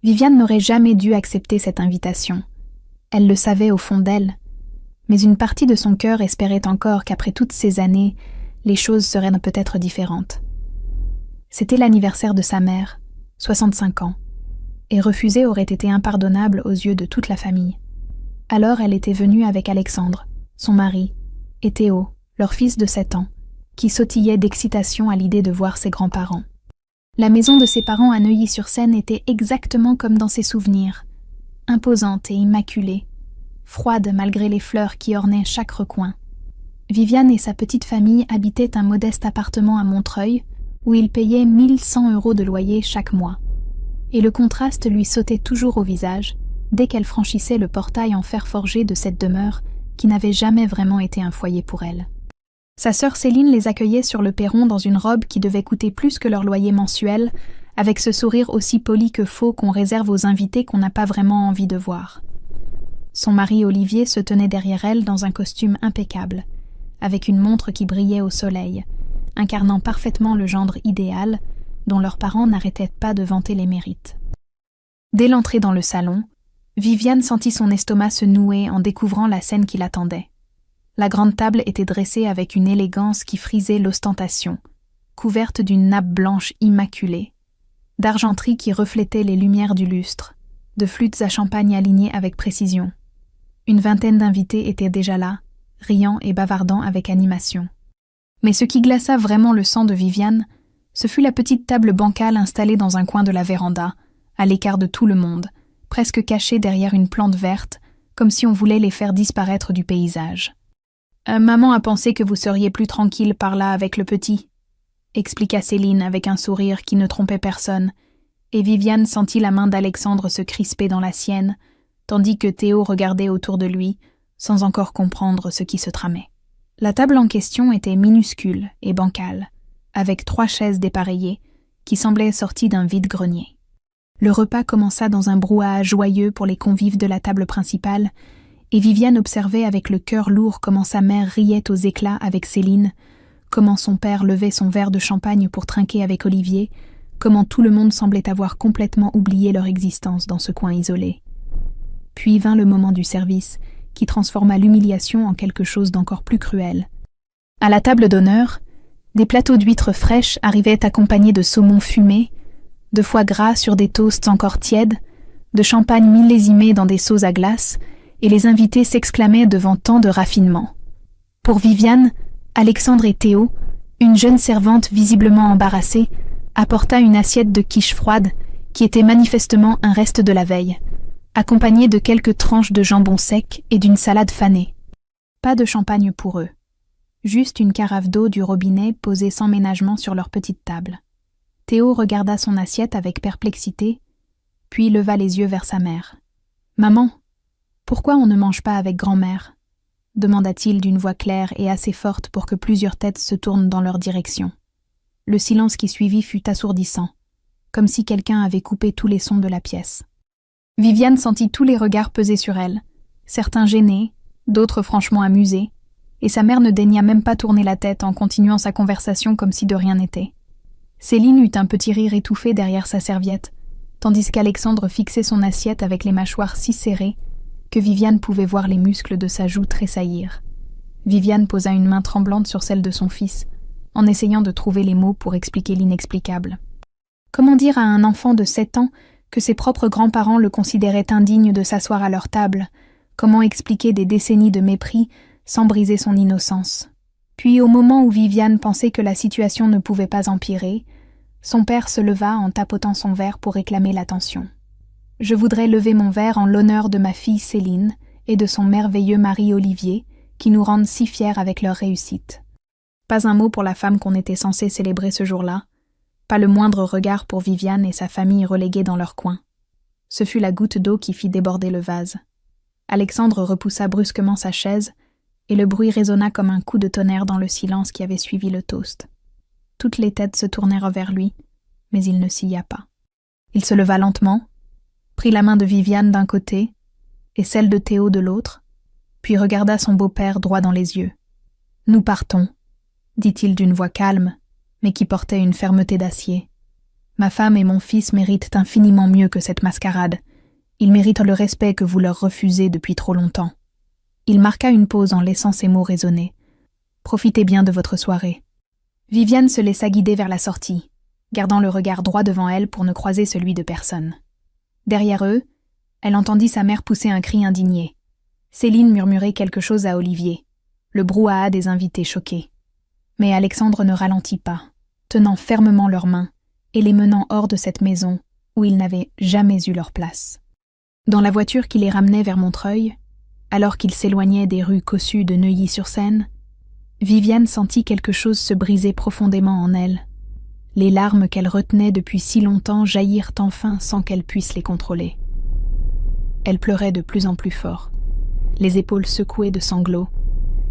Viviane n'aurait jamais dû accepter cette invitation. Elle le savait au fond d'elle, mais une partie de son cœur espérait encore qu'après toutes ces années, les choses seraient peut-être différentes. C'était l'anniversaire de sa mère, 65 ans, et refuser aurait été impardonnable aux yeux de toute la famille. Alors elle était venue avec Alexandre, son mari, et Théo, leur fils de 7 ans, qui sautillait d'excitation à l'idée de voir ses grands-parents. La maison de ses parents à Neuilly-sur-Seine était exactement comme dans ses souvenirs, imposante et immaculée, froide malgré les fleurs qui ornaient chaque recoin. Viviane et sa petite famille habitaient un modeste appartement à Montreuil, où ils payaient 1 100 € de loyer chaque mois. Et le contraste lui sautait toujours au visage, dès qu'elle franchissait le portail en fer forgé de cette demeure qui n'avait jamais vraiment été un foyer pour elle. Sa sœur Céline les accueillait sur le perron dans une robe qui devait coûter plus que leur loyer mensuel, avec ce sourire aussi poli que faux qu'on réserve aux invités qu'on n'a pas vraiment envie de voir. Son mari Olivier se tenait derrière elle dans un costume impeccable, avec une montre qui brillait au soleil, incarnant parfaitement le gendre idéal dont leurs parents n'arrêtaient pas de vanter les mérites. Dès l'entrée dans le salon, Viviane sentit son estomac se nouer en découvrant la scène qui l'attendait. La grande table était dressée avec une élégance qui frisait l'ostentation, couverte d'une nappe blanche immaculée, d'argenterie qui reflétait les lumières du lustre, de flûtes à champagne alignées avec précision. Une vingtaine d'invités étaient déjà là, riant et bavardant avec animation. Mais ce qui glaça vraiment le sang de Viviane, ce fut la petite table bancale installée dans un coin de la véranda, à l'écart de tout le monde, presque cachée derrière une plante verte, comme si on voulait les faire disparaître du paysage. « Maman a pensé que vous seriez plus tranquille par là avec le petit », expliqua Céline avec un sourire qui ne trompait personne, et Viviane sentit la main d'Alexandre se crisper dans la sienne, tandis que Théo regardait autour de lui, sans encore comprendre ce qui se tramait. La table en question était minuscule et bancale, avec 3 chaises dépareillées, qui semblaient sorties d'un vide-grenier. Le repas commença dans un brouhaha joyeux pour les convives de la table principale, et Viviane observait avec le cœur lourd comment sa mère riait aux éclats avec Céline, comment son père levait son verre de champagne pour trinquer avec Olivier, comment tout le monde semblait avoir complètement oublié leur existence dans ce coin isolé. Puis vint le moment du service, qui transforma l'humiliation en quelque chose d'encore plus cruel. À la table d'honneur, des plateaux d'huîtres fraîches arrivaient accompagnés de saumon fumé, de foie gras sur des toasts encore tièdes, de champagne millésimé dans des seaux à glace, et les invités s'exclamaient devant tant de raffinement. Pour Viviane, Alexandre et Théo, une jeune servante visiblement embarrassée, apporta une assiette de quiche froide qui était manifestement un reste de la veille, accompagnée de quelques tranches de jambon sec et d'une salade fanée. Pas de champagne pour eux. Juste une carafe d'eau du robinet posée sans ménagement sur leur petite table. Théo regarda son assiette avec perplexité, puis leva les yeux vers sa mère. « Maman, pourquoi on ne mange pas avec grand-mère ?» demanda-t-il d'une voix claire et assez forte pour que plusieurs têtes se tournent dans leur direction. Le silence qui suivit fut assourdissant, comme si quelqu'un avait coupé tous les sons de la pièce. Viviane sentit tous les regards peser sur elle, certains gênés, d'autres franchement amusés, et sa mère ne daigna même pas tourner la tête en continuant sa conversation comme si de rien n'était. Céline eut un petit rire étouffé derrière sa serviette, tandis qu'Alexandre fixait son assiette avec les mâchoires si serrées que Viviane pouvait voir les muscles de sa joue tressaillir. Viviane posa une main tremblante sur celle de son fils, en essayant de trouver les mots pour expliquer l'inexplicable. Comment dire à un enfant de 7 ans que ses propres grands-parents le considéraient indigne de s'asseoir à leur table? Comment expliquer des décennies de mépris sans briser son innocence? Puis, au moment où Viviane pensait que la situation ne pouvait pas empirer, son père se leva en tapotant son verre pour réclamer l'attention. « Je voudrais lever mon verre en l'honneur de ma fille Céline et de son merveilleux mari Olivier, qui nous rendent si fiers avec leur réussite. » Pas un mot pour la femme qu'on était censé célébrer ce jour-là, pas le moindre regard pour Viviane et sa famille reléguée dans leur coin. Ce fut la goutte d'eau qui fit déborder le vase. Alexandre repoussa brusquement sa chaise, et le bruit résonna comme un coup de tonnerre dans le silence qui avait suivi le toast. Toutes les têtes se tournèrent vers lui, mais il ne sia pas. Il se leva lentement, prit la main de Viviane d'un côté et celle de Théo de l'autre, puis regarda son beau-père droit dans les yeux. « Nous partons », dit-il d'une voix calme, mais qui portait une fermeté d'acier. « Ma femme et mon fils méritent infiniment mieux que cette mascarade. Ils méritent le respect que vous leur refusez depuis trop longtemps. Il marqua une pause en laissant ces mots résonner. Profitez bien de votre soirée. Viviane se laissa guider vers la sortie, gardant le regard droit devant elle pour ne croiser celui de personne. Derrière eux, elle entendit sa mère pousser un cri indigné. Céline murmurait quelque chose à Olivier, le brouhaha des invités choqués. Mais Alexandre ne ralentit pas, tenant fermement leurs mains et les menant hors de cette maison où ils n'avaient jamais eu leur place. Dans la voiture qui les ramenait vers Montreuil, alors qu'ils s'éloignaient des rues cossues de Neuilly-sur-Seine, Viviane sentit quelque chose se briser profondément en elle. Les larmes qu'elle retenait depuis si longtemps jaillirent enfin sans qu'elle puisse les contrôler. Elle pleurait de plus en plus fort, les épaules secouées de sanglots,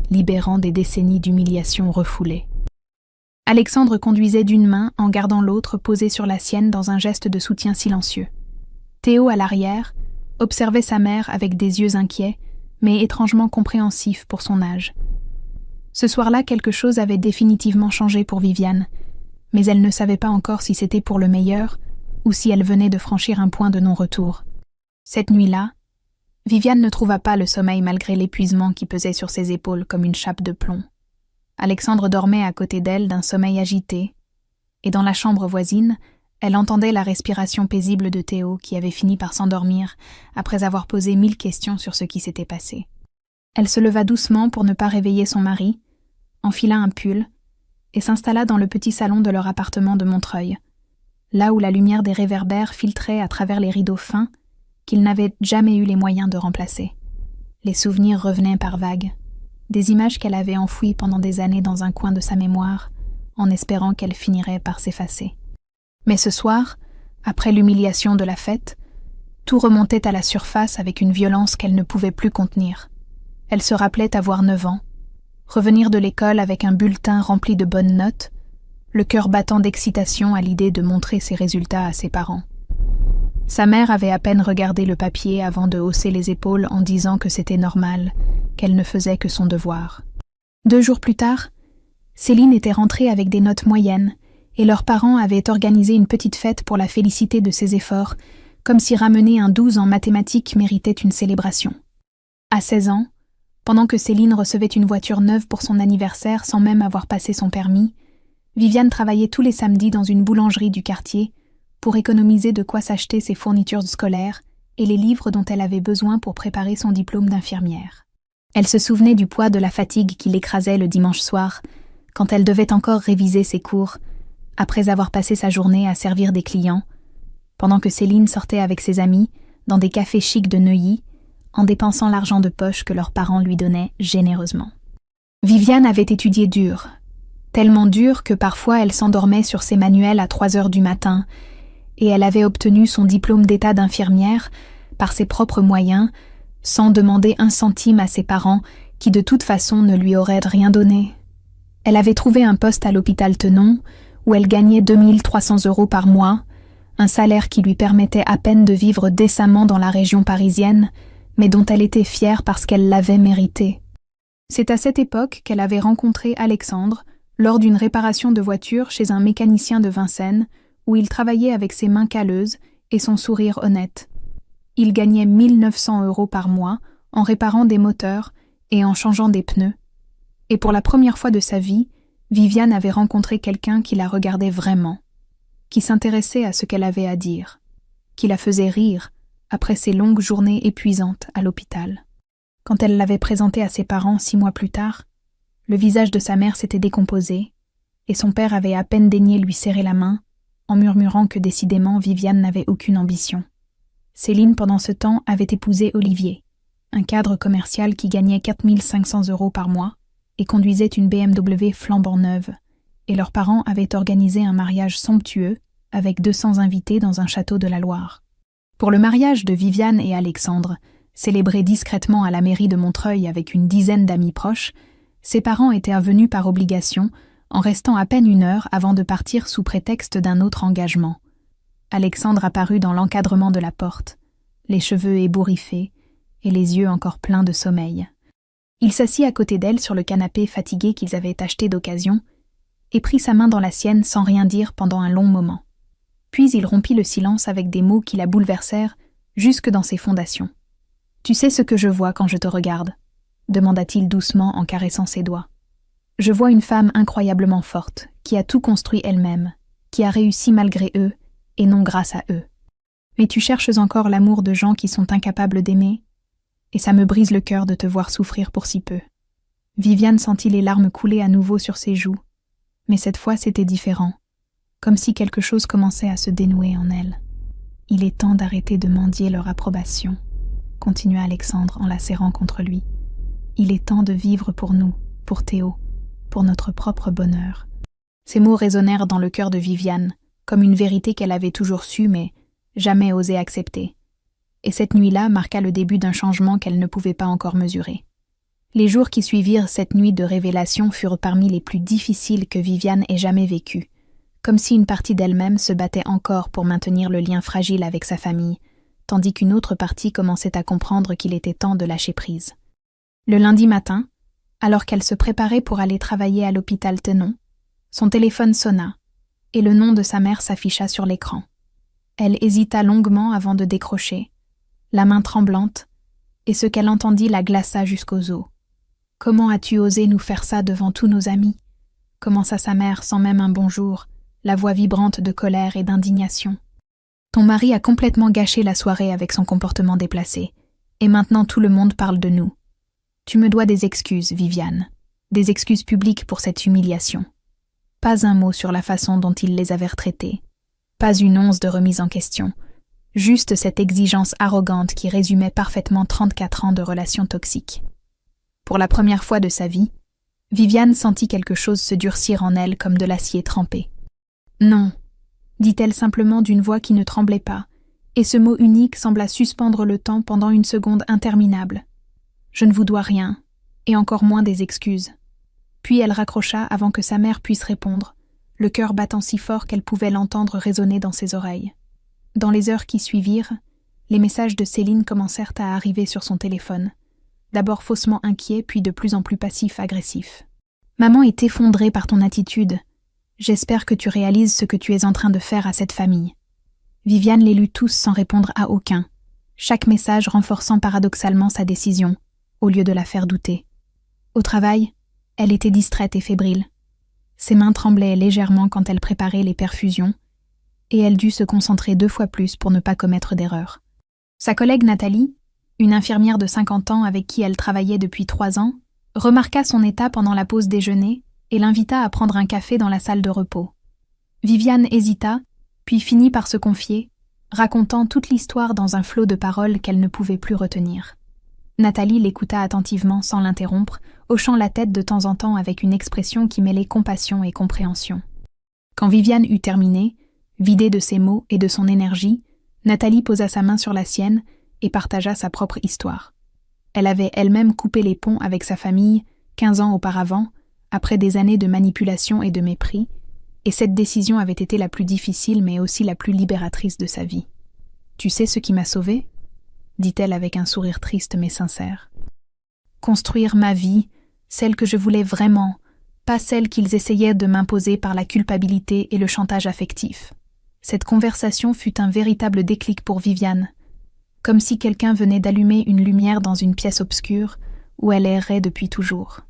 libérant des décennies d'humiliation refoulées. Alexandre conduisait d'une main en gardant l'autre posée sur la sienne dans un geste de soutien silencieux. Théo, à l'arrière, observait sa mère avec des yeux inquiets, mais étrangement compréhensifs pour son âge. Ce soir-là, quelque chose avait définitivement changé pour Viviane, mais elle ne savait pas encore si c'était pour le meilleur ou si elle venait de franchir un point de non-retour. Cette nuit-là, Viviane ne trouva pas le sommeil malgré l'épuisement qui pesait sur ses épaules comme une chape de plomb. Alexandre dormait à côté d'elle d'un sommeil agité, et dans la chambre voisine, elle entendait la respiration paisible de Théo qui avait fini par s'endormir après avoir posé 1000 questions sur ce qui s'était passé. Elle se leva doucement pour ne pas réveiller son mari, enfila un pull et s'installa dans le petit salon de leur appartement de Montreuil, là où la lumière des réverbères filtrait à travers les rideaux fins qu'il n'avait jamais eu les moyens de remplacer. Les souvenirs revenaient par vagues, des images qu'elle avait enfouies pendant des années dans un coin de sa mémoire, en espérant qu'elles finiraient par s'effacer. Mais ce soir, après l'humiliation de la fête, tout remontait à la surface avec une violence qu'elle ne pouvait plus contenir. Elle se rappelait avoir 9 ans, revenir de l'école avec un bulletin rempli de bonnes notes, le cœur battant d'excitation à l'idée de montrer ses résultats à ses parents. Sa mère avait à peine regardé le papier avant de hausser les épaules en disant que c'était normal, qu'elle ne faisait que son devoir. 2 jours plus tard, Céline était rentrée avec des notes moyennes et leurs parents avaient organisé une petite fête pour la féliciter de ses efforts, comme si ramener un 12 en mathématiques méritait une célébration. À 16 ans, pendant que Céline recevait une voiture neuve pour son anniversaire sans même avoir passé son permis, Viviane travaillait tous les samedis dans une boulangerie du quartier pour économiser de quoi s'acheter ses fournitures scolaires et les livres dont elle avait besoin pour préparer son diplôme d'infirmière. Elle se souvenait du poids de la fatigue qui l'écrasait le dimanche soir, quand elle devait encore réviser ses cours, après avoir passé sa journée à servir des clients, pendant que Céline sortait avec ses amis dans des cafés chics de Neuilly, en dépensant l'argent de poche que leurs parents lui donnaient généreusement. Viviane avait étudié dur, tellement dur que parfois elle s'endormait sur ses manuels à 3 heures du matin, et elle avait obtenu son diplôme d'état d'infirmière par ses propres moyens, sans demander un centime à ses parents qui de toute façon ne lui auraient rien donné. Elle avait trouvé un poste à l'hôpital Tenon, où elle gagnait 2300 € par mois, un salaire qui lui permettait à peine de vivre décemment dans la région parisienne, mais dont elle était fière parce qu'elle l'avait mérité. C'est à cette époque qu'elle avait rencontré Alexandre lors d'une réparation de voiture chez un mécanicien de Vincennes, où il travaillait avec ses mains calleuses et son sourire honnête. Il gagnait 1900 € par mois en réparant des moteurs et en changeant des pneus. Et pour la première fois de sa vie, Viviane avait rencontré quelqu'un qui la regardait vraiment, qui s'intéressait à ce qu'elle avait à dire, qui la faisait rire après ses longues journées épuisantes à l'hôpital. Quand elle l'avait présenté à ses parents 6 mois plus tard, le visage de sa mère s'était décomposé et son père avait à peine daigné lui serrer la main en murmurant que décidément Viviane n'avait aucune ambition. Céline, pendant ce temps, avait épousé Olivier, un cadre commercial qui gagnait 4500 € par mois et conduisait une BMW flambant neuve, et leurs parents avaient organisé un mariage somptueux avec 200 invités dans un château de la Loire. Pour le mariage de Viviane et Alexandre, célébré discrètement à la mairie de Montreuil avec une dizaine d'amis proches, ses parents étaient venus par obligation, en restant à peine 1 heure avant de partir sous prétexte d'un autre engagement. Alexandre apparut dans l'encadrement de la porte, les cheveux ébouriffés et les yeux encore pleins de sommeil. Il s'assit à côté d'elle sur le canapé fatigué qu'ils avaient acheté d'occasion et prit sa main dans la sienne sans rien dire pendant un long moment. Puis il rompit le silence avec des mots qui la bouleversèrent jusque dans ses fondations. « Tu sais ce que je vois quand je te regarde ?» demanda-t-il doucement en caressant ses doigts. « Je vois une femme incroyablement forte, qui a tout construit elle-même, qui a réussi malgré eux et non grâce à eux. Mais tu cherches encore l'amour de gens qui sont incapables d'aimer, et ça me brise le cœur de te voir souffrir pour si peu. » Viviane sentit les larmes couler à nouveau sur ses joues, mais cette fois c'était différent, comme si quelque chose commençait à se dénouer en elle. « Il est temps d'arrêter de mendier leur approbation, » continua Alexandre en la serrant contre lui. « Il est temps de vivre pour nous, pour Théo, pour notre propre bonheur. » Ces mots résonnèrent dans le cœur de Viviane, comme une vérité qu'elle avait toujours su mais jamais osé accepter. Et cette nuit-là marqua le début d'un changement qu'elle ne pouvait pas encore mesurer. Les jours qui suivirent cette nuit de révélation furent parmi les plus difficiles que Viviane ait jamais vécus, comme si une partie d'elle-même se battait encore pour maintenir le lien fragile avec sa famille, tandis qu'une autre partie commençait à comprendre qu'il était temps de lâcher prise. Le lundi matin, alors qu'elle se préparait pour aller travailler à l'hôpital Tenon, son téléphone sonna, et le nom de sa mère s'afficha sur l'écran. Elle hésita longuement avant de décrocher, la main tremblante, et ce qu'elle entendit la glaça jusqu'aux os. « Comment as-tu osé nous faire ça devant tous nos amis ?» commença sa mère sans même un bonjour, la voix vibrante de colère et d'indignation. « Ton mari a complètement gâché la soirée avec son comportement déplacé, et maintenant tout le monde parle de nous. Tu me dois des excuses, Viviane, des excuses publiques pour cette humiliation. » Pas un mot sur la façon dont il les avait retraités, pas une once de remise en question, juste cette exigence arrogante qui résumait parfaitement 34 ans de relations toxiques. Pour la première fois de sa vie, Viviane sentit quelque chose se durcir en elle comme de l'acier trempé. « Non », dit-elle simplement d'une voix qui ne tremblait pas, et ce mot unique sembla suspendre le temps pendant une seconde interminable. « Je ne vous dois rien, et encore moins des excuses. » Puis elle raccrocha avant que sa mère puisse répondre, le cœur battant si fort qu'elle pouvait l'entendre résonner dans ses oreilles. Dans les heures qui suivirent, les messages de Céline commencèrent à arriver sur son téléphone, d'abord faussement inquiets, puis de plus en plus passifs-agressifs. « Maman est effondrée par ton attitude. J'espère que tu réalises ce que tu es en train de faire à cette famille. » Viviane les lut tous sans répondre à aucun, chaque message renforçant paradoxalement sa décision, au lieu de la faire douter. Au travail, elle était distraite et fébrile. Ses mains tremblaient légèrement quand elle préparait les perfusions, et elle dut se concentrer 2 fois plus pour ne pas commettre d'erreur. Sa collègue Nathalie, une infirmière de 50 ans avec qui elle travaillait depuis 3 ans, remarqua son état pendant la pause déjeuner et l'invita à prendre un café dans la salle de repos. Viviane hésita, puis finit par se confier, racontant toute l'histoire dans un flot de paroles qu'elle ne pouvait plus retenir. Nathalie l'écouta attentivement sans l'interrompre, hochant la tête de temps en temps avec une expression qui mêlait compassion et compréhension. Quand Viviane eut terminé, vidée de ses mots et de son énergie, Nathalie posa sa main sur la sienne et partagea sa propre histoire. Elle avait elle-même coupé les ponts avec sa famille 15 ans auparavant, après des années de manipulation et de mépris, et cette décision avait été la plus difficile mais aussi la plus libératrice de sa vie. « Tu sais ce qui m'a sauvée ?» dit-elle avec un sourire triste mais sincère. « Construire ma vie, celle que je voulais vraiment, pas celle qu'ils essayaient de m'imposer par la culpabilité et le chantage affectif. » Cette conversation fut un véritable déclic pour Viviane, comme si quelqu'un venait d'allumer une lumière dans une pièce obscure où elle errait depuis toujours.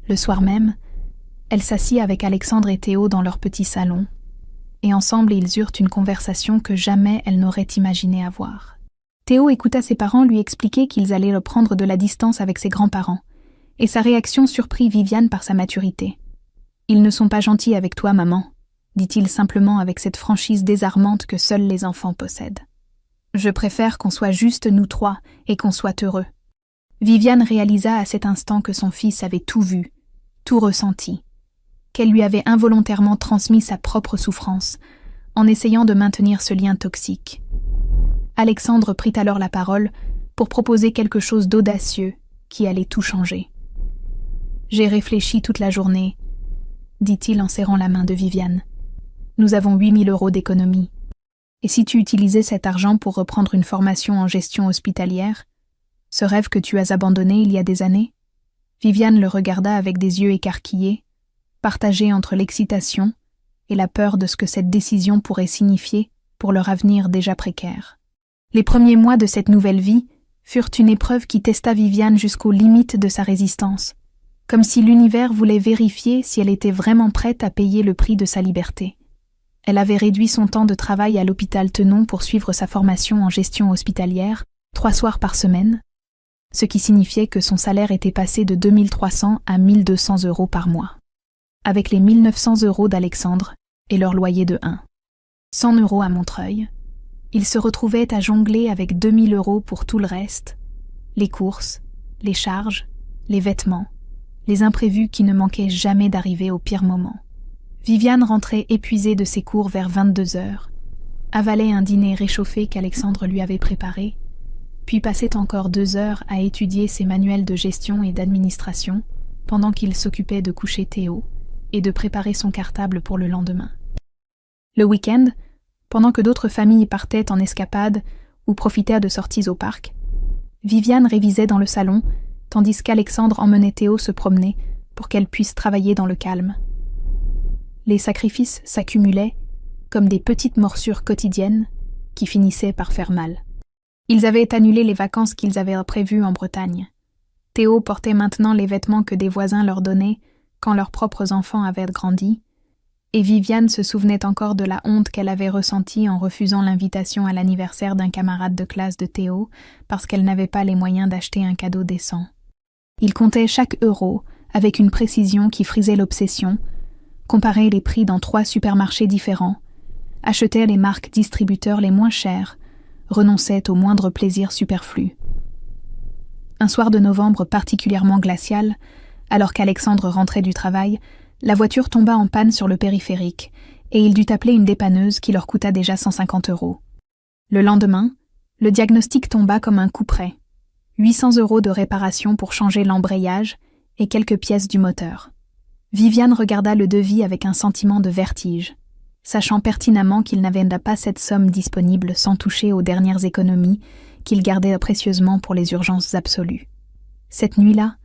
Le soir même, elle s'assit avec Alexandre et Théo dans leur petit salon, et ensemble ils eurent une conversation que jamais elle n'aurait imaginé avoir. Théo écouta ses parents lui expliquer qu'ils allaient reprendre de la distance avec ses grands-parents, et sa réaction surprit Viviane par sa maturité. « Ils ne sont pas gentils avec toi, maman », dit-il simplement avec cette franchise désarmante que seuls les enfants possèdent. « Je préfère qu'on soit juste nous 3 et qu'on soit heureux. » Viviane réalisa à cet instant que son fils avait tout vu, tout ressenti, qu'elle lui avait involontairement transmis sa propre souffrance, en essayant de maintenir ce lien toxique. Alexandre prit alors la parole pour proposer quelque chose d'audacieux qui allait tout changer. « J'ai réfléchi toute la journée, » dit-il en serrant la main de Viviane. « Nous avons 8 000 € d'économie. Et si tu utilisais cet argent pour reprendre une formation en gestion hospitalière, ce rêve que tu as abandonné il y a des années ?» Viviane le regarda avec des yeux écarquillés, partagés entre l'excitation et la peur de ce que cette décision pourrait signifier pour leur avenir déjà précaire. Les premiers mois de cette nouvelle vie furent une épreuve qui testa Viviane jusqu'aux limites de sa résistance, comme si l'univers voulait vérifier si elle était vraiment prête à payer le prix de sa liberté. Elle avait réduit son temps de travail à l'hôpital Tenon pour suivre sa formation en gestion hospitalière, 3 soirs par semaine, ce qui signifiait que son salaire était passé de 2300 à 1200 € par mois, avec les 1900 € d'Alexandre et leur loyer de 100 € à Montreuil. Il se retrouvait à jongler avec 2000 € pour tout le reste, les courses, les charges, les vêtements, les imprévus qui ne manquaient jamais d'arriver au pire moment. Viviane rentrait épuisée de ses cours vers 22h, avalait un dîner réchauffé qu'Alexandre lui avait préparé, puis passait encore 2 heures à étudier ses manuels de gestion et d'administration pendant qu'il s'occupait de coucher Théo et de préparer son cartable pour le lendemain. Le week-end, pendant que d'autres familles partaient en escapade ou profitaient de sorties au parc, Viviane révisait dans le salon, tandis qu'Alexandre emmenait Théo se promener pour qu'elle puisse travailler dans le calme. Les sacrifices s'accumulaient comme des petites morsures quotidiennes qui finissaient par faire mal. Ils avaient annulé les vacances qu'ils avaient prévues en Bretagne. Théo portait maintenant les vêtements que des voisins leur donnaient quand leurs propres enfants avaient grandi, et Viviane se souvenait encore de la honte qu'elle avait ressentie en refusant l'invitation à l'anniversaire d'un camarade de classe de Théo parce qu'elle n'avait pas les moyens d'acheter un cadeau décent. Il comptait chaque euro avec une précision qui frisait l'obsession, comparait les prix dans 3 supermarchés différents, achetait les marques distributeurs les moins chères, renonçait aux moindres plaisirs superflus. Un soir de novembre particulièrement glacial, alors qu'Alexandre rentrait du travail, la voiture tomba en panne sur le périphérique et il dut appeler une dépanneuse qui leur coûta déjà 150 €. Le lendemain, le diagnostic tomba comme un coup près. 800 € de réparation pour changer l'embrayage et quelques pièces du moteur. Viviane regarda le devis avec un sentiment de vertige, sachant pertinemment qu'il n'avait pas cette somme disponible sans toucher aux dernières économies qu'il gardait précieusement pour les urgences absolues. Cette nuit-là,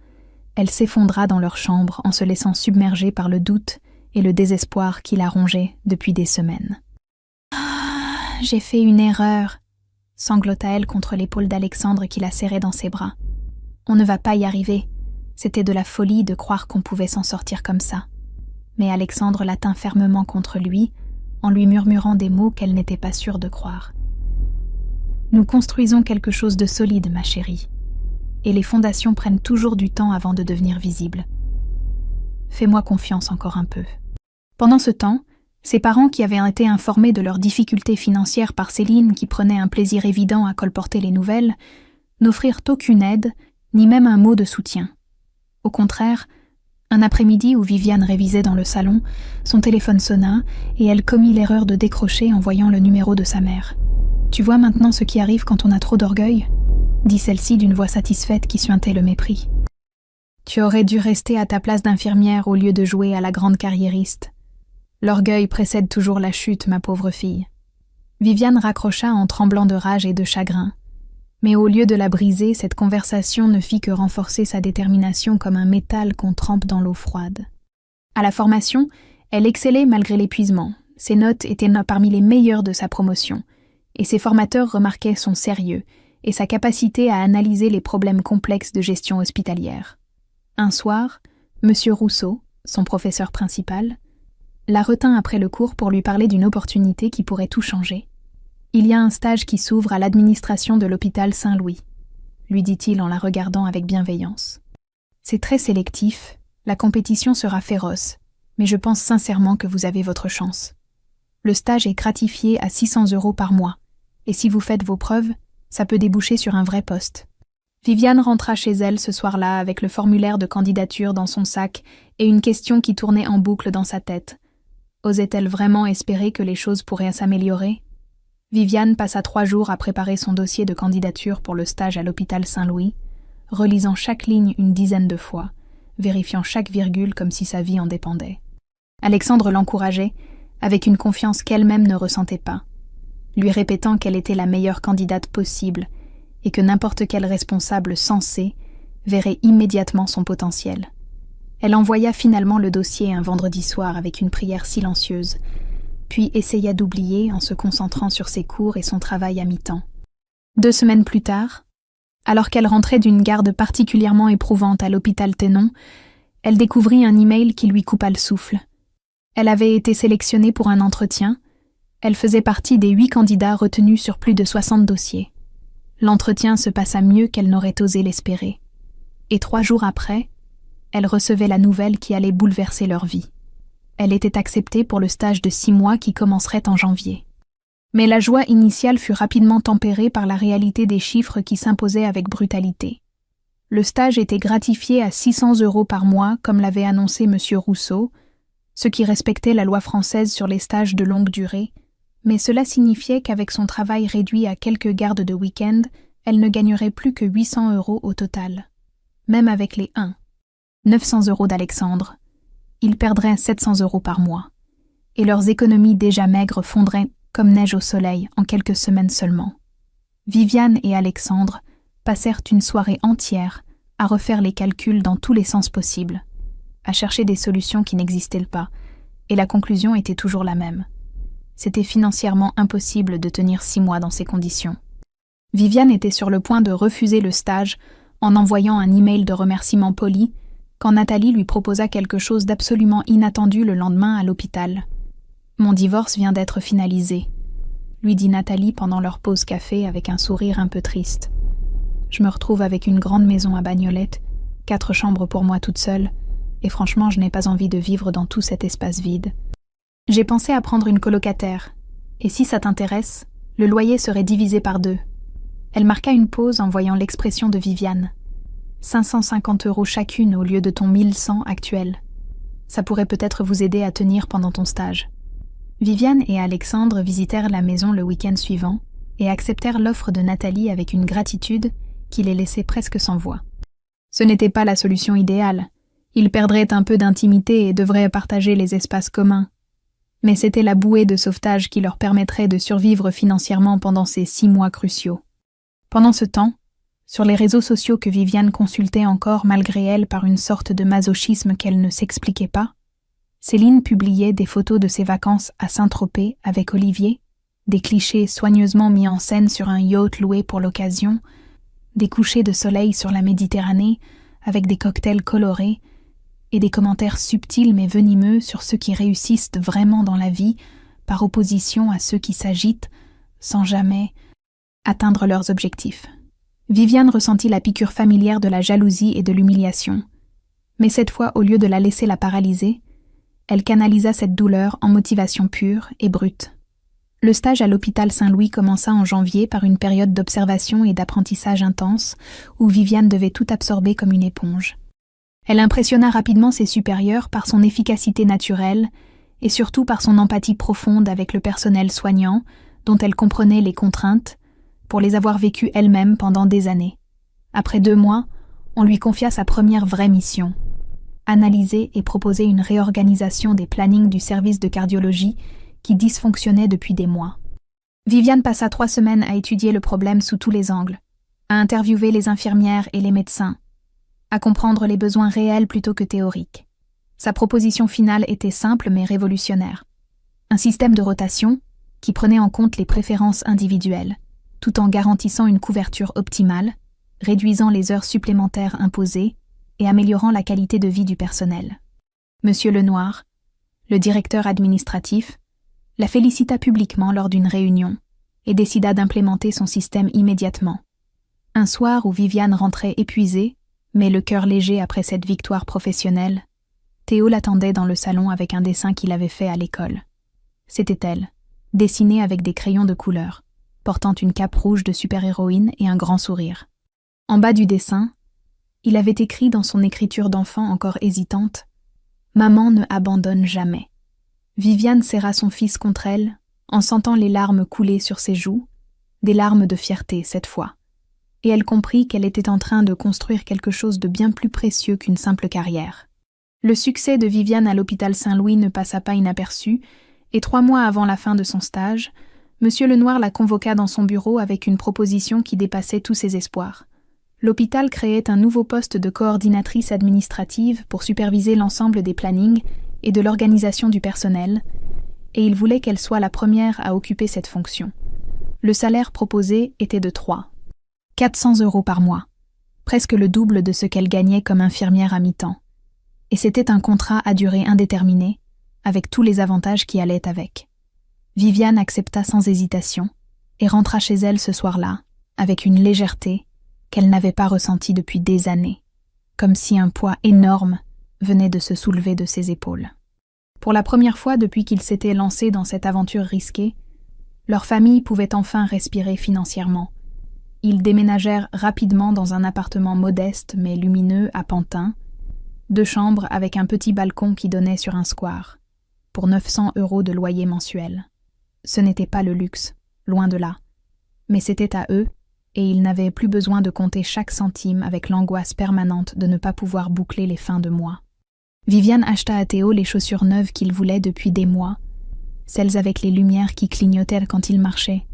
elle s'effondra dans leur chambre en se laissant submerger par le doute et le désespoir qui la rongeaient depuis des semaines. « J'ai fait une erreur », sanglota-t-elle contre l'épaule d'Alexandre qui la serrait dans ses bras. « On ne va pas y arriver. C'était de la folie de croire qu'on pouvait s'en sortir comme ça. » Mais Alexandre la tint fermement contre lui, en lui murmurant des mots qu'elle n'était pas sûre de croire. « Nous construisons quelque chose de solide, ma chérie. Et les fondations prennent toujours du temps avant de devenir visibles. Fais-moi confiance encore un peu. » Pendant ce temps, ses parents, qui avaient été informés de leurs difficultés financières par Céline, qui prenait un plaisir évident à colporter les nouvelles, n'offrirent aucune aide, ni même un mot de soutien. Au contraire, un après-midi où Viviane révisait dans le salon, son téléphone sonna et elle commit l'erreur de décrocher en voyant le numéro de sa mère. « Tu vois maintenant ce qui arrive quand on a trop d'orgueil ?» dit celle-ci d'une voix satisfaite qui suintait le mépris. « Tu aurais dû rester à ta place d'infirmière au lieu de jouer à la grande carriériste. L'orgueil précède toujours la chute, ma pauvre fille. » Viviane raccrocha en tremblant de rage et de chagrin. Mais au lieu de la briser, cette conversation ne fit que renforcer sa détermination comme un métal qu'on trempe dans l'eau froide. À la formation, elle excellait malgré l'épuisement. Ses notes étaient parmi les meilleures de sa promotion, et ses formateurs remarquaient son sérieux et sa capacité à analyser les problèmes complexes de gestion hospitalière. Un soir, M. Rousseau, son professeur principal, la retint après le cours pour lui parler d'une opportunité qui pourrait tout changer. « Il y a un stage qui s'ouvre à l'administration de l'hôpital Saint-Louis », lui dit-il en la regardant avec bienveillance. « C'est très sélectif, la compétition sera féroce, mais je pense sincèrement que vous avez votre chance. Le stage est gratifié à 600 € par mois, et si vous faites vos preuves, ça peut déboucher sur un vrai poste. » Viviane rentra chez elle ce soir-là avec le formulaire de candidature dans son sac et une question qui tournait en boucle dans sa tête. Osait-elle vraiment espérer que les choses pourraient s'améliorer ? Viviane passa 3 jours à préparer son dossier de candidature pour le stage à l'hôpital Saint-Louis, relisant chaque ligne une dizaine de fois, vérifiant chaque virgule comme si sa vie en dépendait. Alexandre l'encourageait, avec une confiance qu'elle-même ne ressentait pas, lui répétant qu'elle était la meilleure candidate possible et que n'importe quel responsable sensé verrait immédiatement son potentiel. Elle envoya finalement le dossier un vendredi soir avec une prière silencieuse, puis essaya d'oublier en se concentrant sur ses cours et son travail à mi-temps. 2 semaines plus tard, alors qu'elle rentrait d'une garde particulièrement éprouvante à l'hôpital Tenon, elle découvrit un email qui lui coupa le souffle. Elle avait été sélectionnée pour un entretien. Elle faisait partie des 8 candidats retenus sur plus de 60 dossiers. L'entretien se passa mieux qu'elle n'aurait osé l'espérer. Et 3 jours après, elle recevait la nouvelle qui allait bouleverser leur vie. Elle était acceptée pour le stage de 6 mois qui commencerait en janvier. Mais la joie initiale fut rapidement tempérée par la réalité des chiffres qui s'imposaient avec brutalité. Le stage était gratifié à 600 € par mois, comme l'avait annoncé M. Rousseau, ce qui respectait la loi française sur les stages de longue durée, mais cela signifiait qu'avec son travail réduit à quelques gardes de week-end, elle ne gagnerait plus que 800 € au total. Même avec les 900 € d'Alexandre, ils perdraient 700 € par mois, et leurs économies déjà maigres fondraient comme neige au soleil en quelques semaines seulement. Viviane et Alexandre passèrent une soirée entière à refaire les calculs dans tous les sens possibles, à chercher des solutions qui n'existaient pas, et la conclusion était toujours la même. C'était financièrement impossible de tenir 6 mois dans ces conditions. Viviane était sur le point de refuser le stage en envoyant un email de remerciement poli quand Nathalie lui proposa quelque chose d'absolument inattendu le lendemain à l'hôpital. « Mon divorce vient d'être finalisé », lui dit Nathalie pendant leur pause café avec un sourire un peu triste. « Je me retrouve avec une grande maison à Bagnolet, 4 chambres pour moi toute seule, et franchement je n'ai pas envie de vivre dans tout cet espace vide. J'ai pensé à prendre une colocataire, et si ça t'intéresse, le loyer serait divisé par 2. Elle marqua une pause en voyant l'expression de Viviane. 550 € chacune au lieu de ton 1100 actuel. Ça pourrait peut-être vous aider à tenir pendant ton stage. Viviane et Alexandre visitèrent la maison le week-end suivant et acceptèrent l'offre de Nathalie avec une gratitude qui les laissait presque sans voix. Ce n'était pas la solution idéale. Ils perdraient un peu d'intimité et devraient partager les espaces communs. Mais c'était la bouée de sauvetage qui leur permettrait de survivre financièrement pendant ces 6 mois cruciaux. Pendant ce temps, sur les réseaux sociaux que Viviane consultait encore malgré elle par une sorte de masochisme qu'elle ne s'expliquait pas, Céline publiait des photos de ses vacances à Saint-Tropez avec Olivier, des clichés soigneusement mis en scène sur un yacht loué pour l'occasion, des couchers de soleil sur la Méditerranée avec des cocktails colorés et des commentaires subtils mais venimeux sur ceux qui réussissent vraiment dans la vie par opposition à ceux qui s'agitent sans jamais atteindre leurs objectifs. Viviane ressentit la piqûre familière de la jalousie et de l'humiliation. Mais cette fois, au lieu de la laisser la paralyser, elle canalisa cette douleur en motivation pure et brute. Le stage à l'hôpital Saint-Louis commença en janvier par une période d'observation et d'apprentissage intense où Viviane devait tout absorber comme une éponge. Elle impressionna rapidement ses supérieurs par son efficacité naturelle et surtout par son empathie profonde avec le personnel soignant dont elle comprenait les contraintes pour les avoir vécues elle-même pendant des années. Après 2 mois, on lui confia sa première vraie mission: analyser et proposer une réorganisation des plannings du service de cardiologie qui dysfonctionnait depuis des mois. Viviane passa 3 semaines à étudier le problème sous tous les angles, à interviewer les infirmières et les médecins, à comprendre les besoins réels plutôt que théoriques. Sa proposition finale était simple mais révolutionnaire. Un système de rotation qui prenait en compte les préférences individuelles, tout en garantissant une couverture optimale, réduisant les heures supplémentaires imposées et améliorant la qualité de vie du personnel. Monsieur Lenoir, le directeur administratif, la félicita publiquement lors d'une réunion et décida d'implémenter son système immédiatement. Un soir où Viviane rentrait épuisée, mais le cœur léger après cette victoire professionnelle, Théo l'attendait dans le salon avec un dessin qu'il avait fait à l'école. C'était elle, dessinée avec des crayons de couleur, portant une cape rouge de super-héroïne et un grand sourire. En bas du dessin, il avait écrit dans son écriture d'enfant encore hésitante « Maman ne abandonne jamais ». Viviane serra son fils contre elle, en sentant les larmes couler sur ses joues, des larmes de fierté cette fois, et elle comprit qu'elle était en train de construire quelque chose de bien plus précieux qu'une simple carrière. Le succès de Viviane à l'hôpital Saint-Louis ne passa pas inaperçu, et 3 mois avant la fin de son stage, Monsieur Lenoir la convoqua dans son bureau avec une proposition qui dépassait tous ses espoirs. L'hôpital créait un nouveau poste de coordinatrice administrative pour superviser l'ensemble des plannings et de l'organisation du personnel, et il voulait qu'elle soit la première à occuper cette fonction. Le salaire proposé était de 400 € par mois, presque le double de ce qu'elle gagnait comme infirmière à mi-temps. Et c'était un contrat à durée indéterminée, avec tous les avantages qui allaient avec. Viviane accepta sans hésitation et rentra chez elle ce soir-là, avec une légèreté qu'elle n'avait pas ressentie depuis des années, comme si un poids énorme venait de se soulever de ses épaules. Pour la première fois depuis qu'ils s'étaient lancés dans cette aventure risquée, leur famille pouvait enfin respirer financièrement. Ils déménagèrent rapidement dans un appartement modeste mais lumineux à Pantin, 2 chambres avec un petit balcon qui donnait sur un square, pour 900 € de loyer mensuel. Ce n'était pas le luxe, loin de là, mais c'était à eux, et ils n'avaient plus besoin de compter chaque centime avec l'angoisse permanente de ne pas pouvoir boucler les fins de mois. Viviane acheta à Théo les chaussures neuves qu'il voulait depuis des mois, celles avec les lumières qui clignotaient quand il marchait,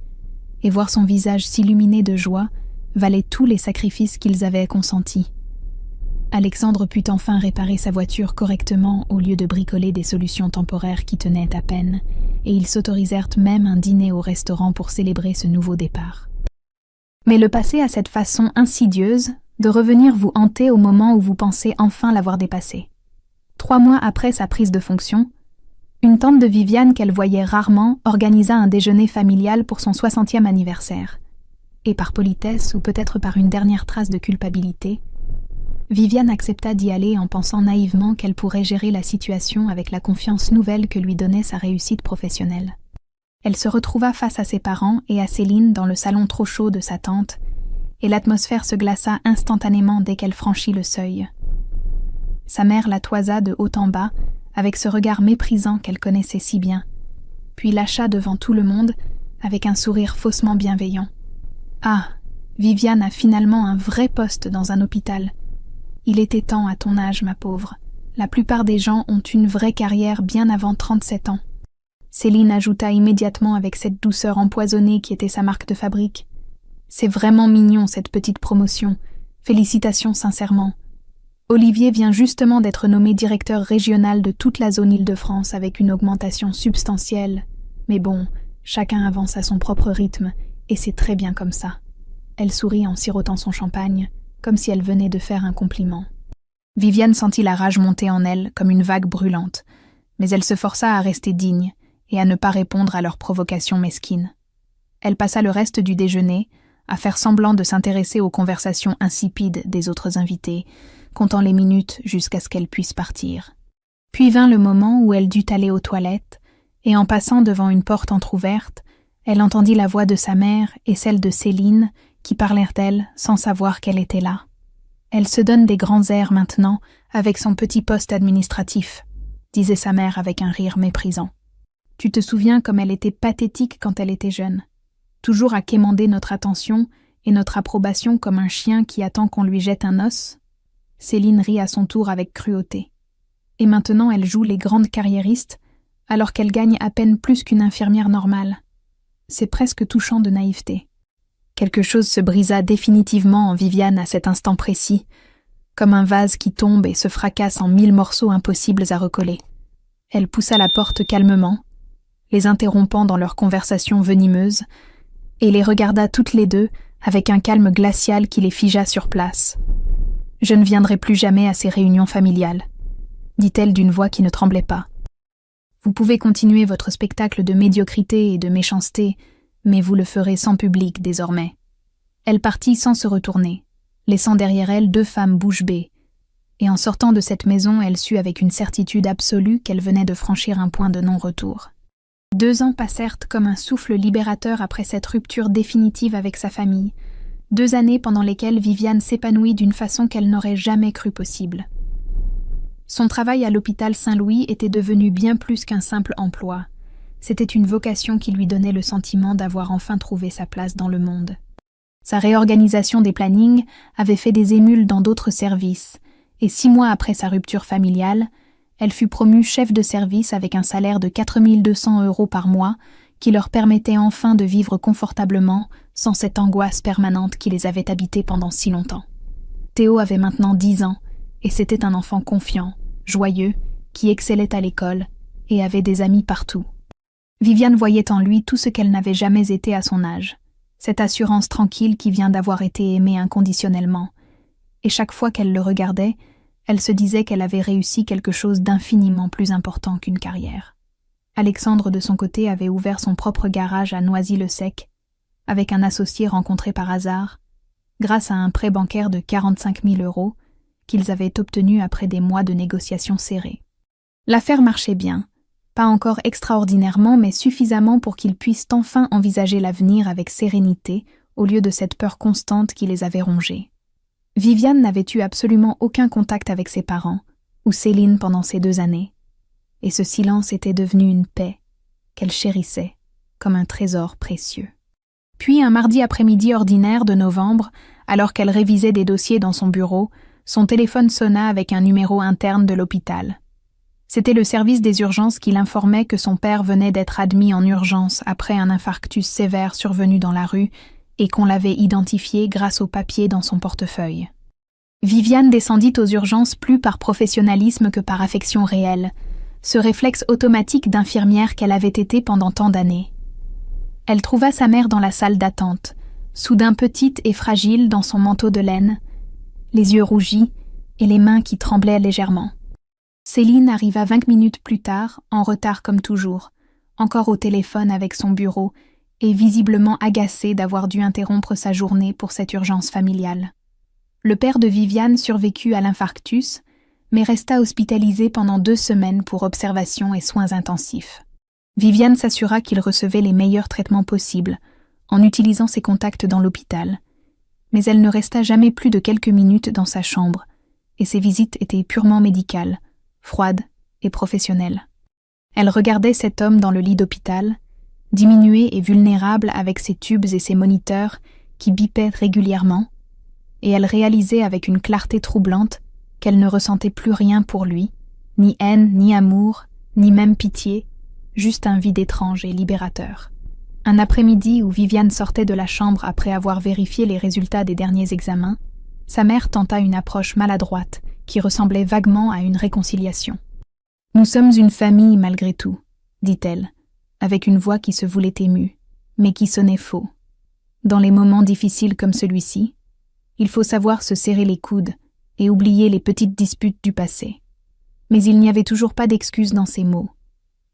et voir son visage s'illuminer de joie valait tous les sacrifices qu'ils avaient consentis. Alexandre put enfin réparer sa voiture correctement au lieu de bricoler des solutions temporaires qui tenaient à peine, et ils s'autorisèrent même un dîner au restaurant pour célébrer ce nouveau départ. Mais le passé a cette façon insidieuse de revenir vous hanter au moment où vous pensez enfin l'avoir dépassé. 3 mois après sa prise de fonction, une tante de Viviane qu'elle voyait rarement organisa un déjeuner familial pour son 60e anniversaire. Et par politesse, ou peut-être par une dernière trace de culpabilité, Viviane accepta d'y aller en pensant naïvement qu'elle pourrait gérer la situation avec la confiance nouvelle que lui donnait sa réussite professionnelle. Elle se retrouva face à ses parents et à Céline dans le salon trop chaud de sa tante, et l'atmosphère se glaça instantanément dès qu'elle franchit le seuil. Sa mère la toisa de haut en bas, avec ce regard méprisant qu'elle connaissait si bien, puis lâcha devant tout le monde avec un sourire faussement bienveillant. « Ah, Viviane a finalement un vrai poste dans un hôpital. Il était temps à ton âge, ma pauvre. La plupart des gens ont une vraie carrière bien avant 37 ans. » Céline ajouta immédiatement avec cette douceur empoisonnée qui était sa marque de fabrique. « C'est vraiment mignon cette petite promotion. Félicitations sincèrement. Olivier vient justement d'être nommé directeur régional de toute la zone Île-de-France avec une augmentation substantielle. Mais bon, chacun avance à son propre rythme, et c'est très bien comme ça. » Elle sourit en sirotant son champagne, comme si elle venait de faire un compliment. Viviane sentit la rage monter en elle comme une vague brûlante, mais elle se força à rester digne et à ne pas répondre à leurs provocations mesquines. Elle passa le reste du déjeuner à faire semblant de s'intéresser aux conversations insipides des autres invités, comptant les minutes jusqu'à ce qu'elle puisse partir. Puis vint le moment où elle dut aller aux toilettes, et en passant devant une porte entr'ouverte, elle entendit la voix de sa mère et celle de Céline qui parlèrent d'elle sans savoir qu'elle était là. Elle se donne des grands airs maintenant avec son petit poste administratif, disait sa mère avec un rire méprisant. Tu te souviens comme elle était pathétique quand elle était jeune, toujours à quémander notre attention et notre approbation comme un chien qui attend qu'on lui jette un os. Céline rit à son tour avec cruauté. Et maintenant elle joue les grandes carriéristes alors qu'elle gagne à peine plus qu'une infirmière normale. C'est presque touchant de naïveté. Quelque chose se brisa définitivement en Viviane à cet instant précis, comme un vase qui tombe et se fracasse en 1000 morceaux impossibles à recoller. Elle poussa la porte calmement, les interrompant dans leur conversation venimeuse, et les regarda toutes les deux avec un calme glacial qui les figea sur place. « Je ne viendrai plus jamais à ces réunions familiales », dit-elle d'une voix qui ne tremblait pas. « Vous pouvez continuer votre spectacle de médiocrité et de méchanceté, mais vous le ferez sans public désormais. » Elle partit sans se retourner, laissant derrière elle 2 femmes bouche bée, et en sortant de cette maison, elle sut avec une certitude absolue qu'elle venait de franchir un point de non-retour. 2 ans passèrent comme un souffle libérateur après cette rupture définitive avec sa famille, 2 années pendant lesquelles Viviane s'épanouit d'une façon qu'elle n'aurait jamais cru possible. Son travail à l'hôpital Saint-Louis était devenu bien plus qu'un simple emploi. C'était une vocation qui lui donnait le sentiment d'avoir enfin trouvé sa place dans le monde. Sa réorganisation des plannings avait fait des émules dans d'autres services, et 6 mois après sa rupture familiale, elle fut promue chef de service avec un salaire de 4 200 € par mois qui leur permettait enfin de vivre confortablement sans cette angoisse permanente qui les avait habités pendant si longtemps. Théo avait maintenant 10 ans, et c'était un enfant confiant, joyeux, qui excellait à l'école et avait des amis partout. Viviane voyait en lui tout ce qu'elle n'avait jamais été à son âge, cette assurance tranquille qui vient d'avoir été aimée inconditionnellement. Et chaque fois qu'elle le regardait, elle se disait qu'elle avait réussi quelque chose d'infiniment plus important qu'une carrière. Alexandre, de son côté, avait ouvert son propre garage à Noisy-le-Sec, avec un associé rencontré par hasard, grâce à un prêt bancaire de 45 000 € qu'ils avaient obtenu après des mois de négociations serrées. L'affaire marchait bien, pas encore extraordinairement, mais suffisamment pour qu'ils puissent enfin envisager l'avenir avec sérénité, au lieu de cette peur constante qui les avait rongés. Viviane n'avait eu absolument aucun contact avec ses parents, ou Céline pendant ces 2 années, et ce silence était devenu une paix qu'elle chérissait comme un trésor précieux. Puis un mardi après-midi ordinaire de novembre, alors qu'elle révisait des dossiers dans son bureau, son téléphone sonna avec un numéro interne de l'hôpital. C'était le service des urgences qui l'informait que son père venait d'être admis en urgence après un infarctus sévère survenu dans la rue et qu'on l'avait identifié grâce aux papiers dans son portefeuille. Viviane descendit aux urgences plus par professionnalisme que par affection réelle, ce réflexe automatique d'infirmière qu'elle avait été pendant tant d'années. Elle trouva sa mère dans la salle d'attente, soudain petite et fragile dans son manteau de laine, les yeux rougis et les mains qui tremblaient légèrement. Céline arriva 20 minutes plus tard, en retard comme toujours, encore au téléphone avec son bureau et visiblement agacée d'avoir dû interrompre sa journée pour cette urgence familiale. Le père de Viviane survécut à l'infarctus, mais resta hospitalisé pendant 2 semaines pour observation et soins intensifs. Viviane s'assura qu'il recevait les meilleurs traitements possibles, en utilisant ses contacts dans l'hôpital. Mais elle ne resta jamais plus de quelques minutes dans sa chambre, et ses visites étaient purement médicales, froides et professionnelles. Elle regardait cet homme dans le lit d'hôpital, diminué et vulnérable avec ses tubes et ses moniteurs qui bipaient régulièrement, et elle réalisait avec une clarté troublante qu'elle ne ressentait plus rien pour lui, ni haine, ni amour, ni même pitié, juste un vide étrange et libérateur. Un après-midi où Viviane sortait de la chambre après avoir vérifié les résultats des derniers examens, sa mère tenta une approche maladroite qui ressemblait vaguement à une réconciliation. « Nous sommes une famille malgré tout, » dit-elle, avec une voix qui se voulait émue, mais qui sonnait faux. Dans les moments difficiles comme celui-ci, il faut savoir se serrer les coudes et oublier les petites disputes du passé. Mais il n'y avait toujours pas d'excuse dans ces mots,